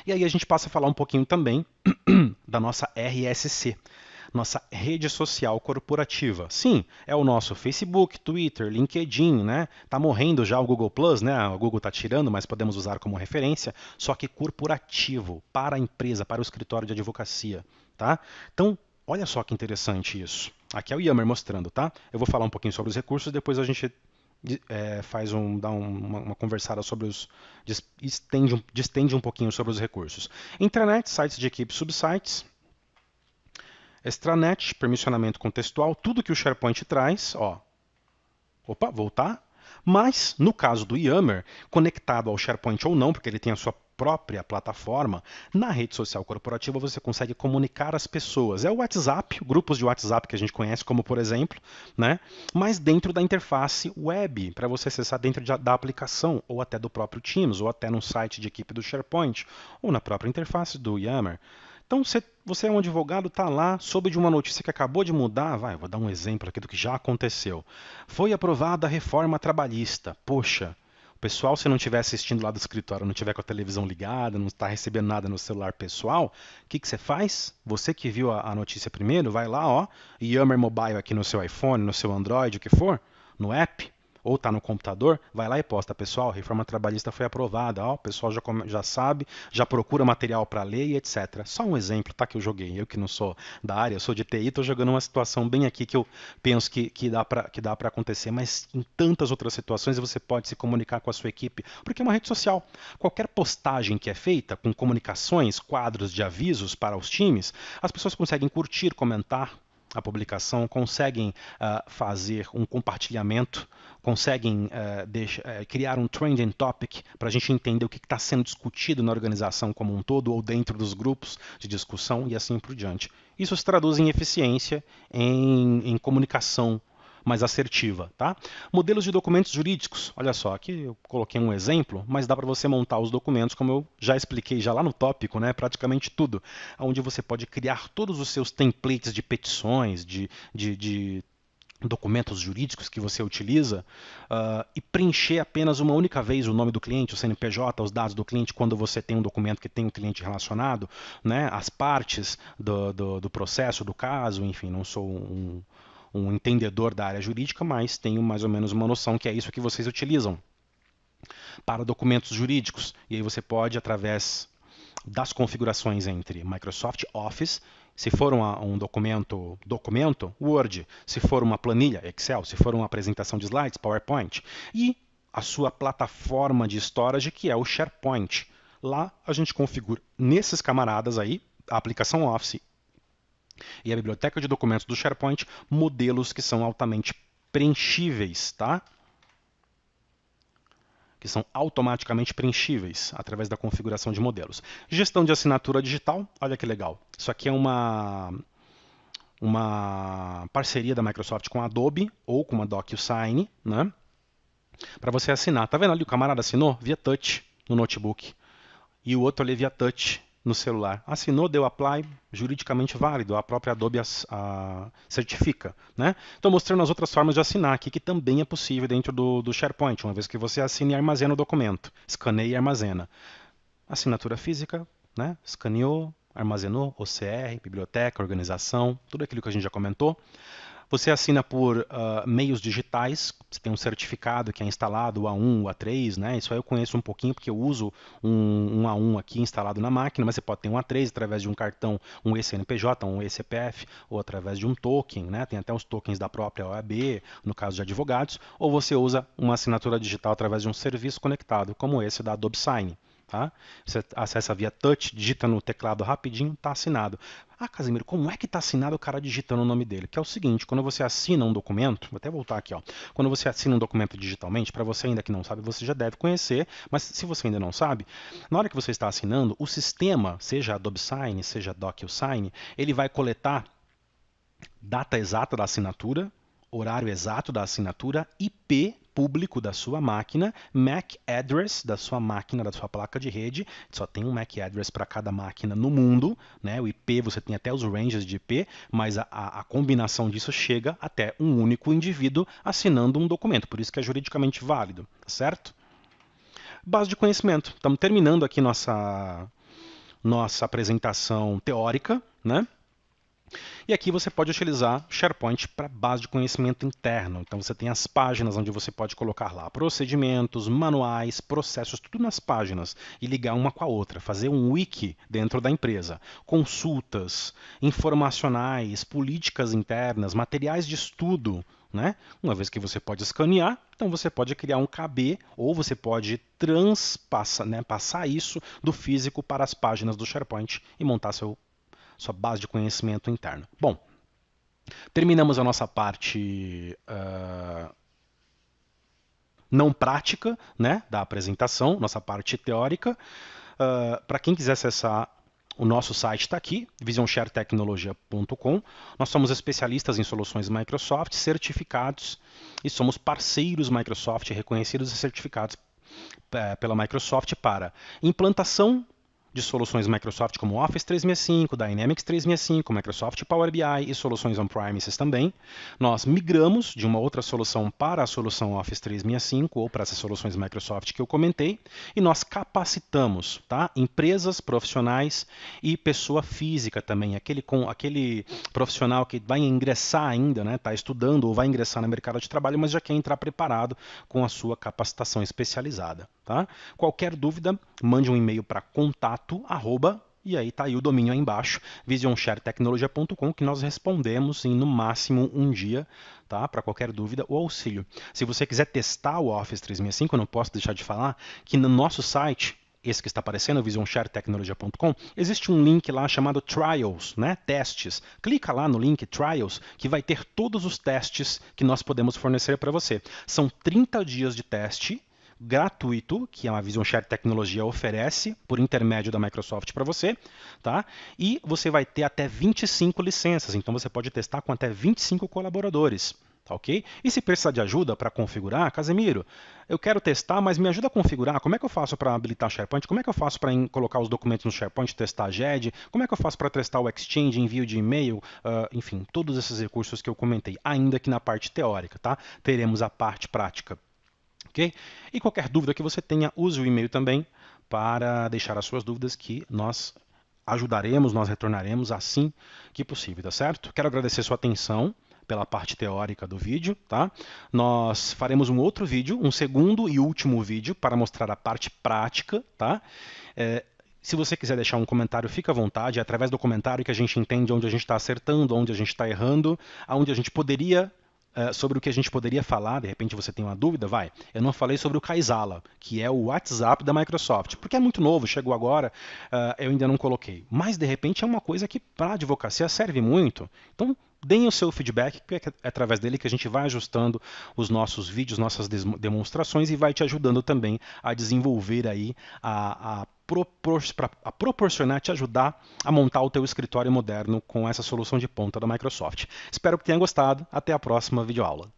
E aí a gente passa a falar um pouquinho também da nossa RSC, nossa rede social corporativa. Sim, é o nosso Facebook, Twitter, LinkedIn, né? Tá morrendo já o Google Plus, né? O Google tá tirando, mas podemos usar como referência, só que corporativo, para a empresa, para o escritório de advocacia, tá? Então, olha só que interessante isso. Aqui é o Yammer mostrando, tá? Eu vou falar um pouquinho sobre os recursos, depois a gente dá uma conversada sobre distende um pouquinho sobre os recursos. Intranet, sites de equipe, subsites, extranet, permissionamento contextual, tudo que o SharePoint traz, ó. Opa, voltar. Mas, no caso do Yammer, conectado ao SharePoint ou não, porque ele tem a sua própria plataforma, na rede social corporativa você consegue comunicar as pessoas. É o WhatsApp, grupos de WhatsApp que a gente conhece, como por exemplo, né? Mas dentro da interface web, para você acessar dentro da aplicação, ou até do próprio Teams, ou até no site de equipe do SharePoint, ou na própria interface do Yammer. Então, você é um advogado, está lá, soube de uma notícia que acabou de mudar, vou dar um exemplo aqui do que já aconteceu. Foi aprovada a reforma trabalhista. Poxa, o pessoal, se não estiver assistindo lá do escritório, não estiver com a televisão ligada, não está recebendo nada no celular pessoal, o que você faz? Você que viu a notícia primeiro, vai lá, ó, Yammer Mobile aqui no seu iPhone, no seu Android, o que for, no app, ou está no computador, vai lá e posta, pessoal, a reforma trabalhista foi aprovada, ó, o pessoal já sabe, já procura material para ler e etc. Só um exemplo, tá, que eu joguei, eu que não sou da área, eu sou de TI, estou jogando uma situação bem aqui que eu penso que dá para acontecer, mas em tantas outras situações você pode se comunicar com a sua equipe, porque é uma rede social. Qualquer postagem que é feita com comunicações, quadros de avisos para os times, as pessoas conseguem curtir, comentar a publicação, conseguem fazer um compartilhamento, conseguem criar um trending topic para a gente entender o que está sendo discutido na organização como um todo ou dentro dos grupos de discussão e assim por diante. Isso se traduz em eficiência, em comunicação mais assertiva, tá? Modelos de documentos jurídicos. Olha só, aqui eu coloquei um exemplo, mas dá para você montar os documentos, como eu já expliquei já lá no tópico, né? Praticamente tudo, onde você pode criar todos os seus templates de petições, de documentos jurídicos que você utiliza e preencher apenas uma única vez o nome do cliente, o CNPJ, os dados do cliente, quando você tem um documento que tem um cliente relacionado, né, as partes do processo, do caso, enfim, não sou um entendedor da área jurídica, mas tenho mais ou menos uma noção que é isso que vocês utilizam para documentos jurídicos. E aí você pode, através das configurações entre Microsoft Office, se for um documento, Word, se for uma planilha, Excel, se for uma apresentação de slides, PowerPoint, e a sua plataforma de storage, que é o SharePoint. Lá a gente configura nesses camaradas aí, a aplicação Office e a biblioteca de documentos do SharePoint, modelos que são altamente preenchíveis, tá? Que são automaticamente preenchíveis através da configuração de modelos. Gestão de assinatura digital, olha que legal. Isso aqui é uma parceria da Microsoft com a Adobe ou com uma DocuSign, né? Para você assinar. Tá vendo ali o camarada assinou via touch no notebook e o outro ali via touch no celular. Assinou, deu apply, juridicamente válido, a própria Adobe certifica. Né? Estou mostrando as outras formas de assinar aqui, que também é possível dentro do SharePoint, uma vez que você assina e armazena o documento, escaneia e armazena. Assinatura física, né? Escaneou, armazenou, OCR, biblioteca, organização, tudo aquilo que a gente já comentou. Você assina por meios digitais, você tem um certificado que é instalado, o A1, o A3, né? Isso aí eu conheço um pouquinho porque eu uso um A1 aqui instalado na máquina, mas você pode ter um A3 através de um cartão, um eCNPJ, um eCPF, ou através de um token, né? Tem até os tokens da própria OAB, no caso de advogados, ou você usa uma assinatura digital através de um serviço conectado, como esse da Adobe Sign. Tá? Você acessa via touch, digita no teclado rapidinho, está assinado. Ah, Casimiro, como é que está assinado o cara digitando o nome dele? Que é o seguinte, quando você assina um documento, vou até voltar aqui, ó. Quando você assina um documento digitalmente, para você ainda que não sabe, você já deve conhecer, mas se você ainda não sabe, na hora que você está assinando, o sistema, seja Adobe Sign, seja DocuSign, ele vai coletar data exata da assinatura, horário exato da assinatura, IP público da sua máquina, MAC address da sua máquina, da sua placa de rede. Só tem um MAC address para cada máquina no mundo, né? O IP você tem até os ranges de IP, mas a combinação disso chega até um único indivíduo assinando um documento. Por isso que é juridicamente válido, certo? Base de conhecimento. Estamos terminando aqui nossa apresentação teórica, né? E aqui você pode utilizar SharePoint para base de conhecimento interno. Então você tem as páginas onde você pode colocar lá procedimentos, manuais, processos, tudo nas páginas e ligar uma com a outra, fazer um wiki dentro da empresa, consultas, informacionais, políticas internas, materiais de estudo. Né? Uma vez que você pode escanear, então você pode criar um KB ou você pode transpassar, né, passar isso do físico para as páginas do SharePoint e montar sua base de conhecimento interno. Bom, terminamos a nossa parte não prática, né, da apresentação, nossa parte teórica. Para quem quiser acessar o nosso site está aqui, visionsharetecnologia.com. Nós somos especialistas em soluções Microsoft, certificados e somos parceiros Microsoft reconhecidos e certificados pela Microsoft para implantação de soluções Microsoft como Office 365, Dynamics 365, Microsoft Power BI e soluções on-premises também. Nós migramos de uma outra solução para a solução Office 365 ou para essas soluções Microsoft que eu comentei e nós capacitamos, tá? Empresas, profissionais e pessoa física também, aquele profissional que vai ingressar ainda, né? Está estudando ou vai ingressar no mercado de trabalho, mas já quer entrar preparado com a sua capacitação especializada. Tá? Qualquer dúvida, mande um e-mail para contato, e aí está aí o domínio aí embaixo, visionsharetecnologia.com, que nós respondemos em no máximo um dia, tá? Para qualquer dúvida ou auxílio. Se você quiser testar o Office 365, eu não posso deixar de falar que no nosso site, esse que está aparecendo, visionsharetecnologia.com, existe um link lá chamado Trials, né? Testes. Clica lá no link Trials, que vai ter todos os testes que nós podemos fornecer para você. São 30 dias de teste gratuito, que a Vision Share Tecnologia oferece por intermédio da Microsoft para você, tá? E você vai ter até 25 licenças, então você pode testar com até 25 colaboradores. Tá, ok? E se precisar de ajuda para configurar, Casemiro, eu quero testar, mas me ajuda a configurar. Como é que eu faço para habilitar SharePoint? Como é que eu faço para colocar os documentos no SharePoint, testar a GED? Como é que eu faço para testar o Exchange, envio de e-mail? Enfim, todos esses recursos que eu comentei, ainda que na parte teórica, tá? Teremos a parte prática. Okay? E qualquer dúvida que você tenha, use o e-mail também para deixar as suas dúvidas que nós ajudaremos, nós retornaremos assim que possível, tá certo? Quero agradecer sua atenção pela parte teórica do vídeo, tá? Nós faremos um outro vídeo, um segundo e último vídeo para mostrar a parte prática, tá? Se você quiser deixar um comentário, fica à vontade, é através do comentário que a gente entende onde a gente está acertando, onde a gente está errando, aonde a gente poderia sobre o que a gente poderia falar, de repente você tem uma dúvida, vai. Eu não falei sobre o Kaizala, que é o WhatsApp da Microsoft, porque é muito novo, chegou agora, eu ainda não coloquei. Mas de repente é uma coisa que para a advocacia serve muito. Então deem o seu feedback, que é através dele que a gente vai ajustando os nossos vídeos, nossas demonstrações e vai te ajudando também a desenvolver aí a proporcionar, te ajudar a montar o teu escritório moderno com essa solução de ponta da Microsoft. Espero que tenha gostado. Até a próxima videoaula.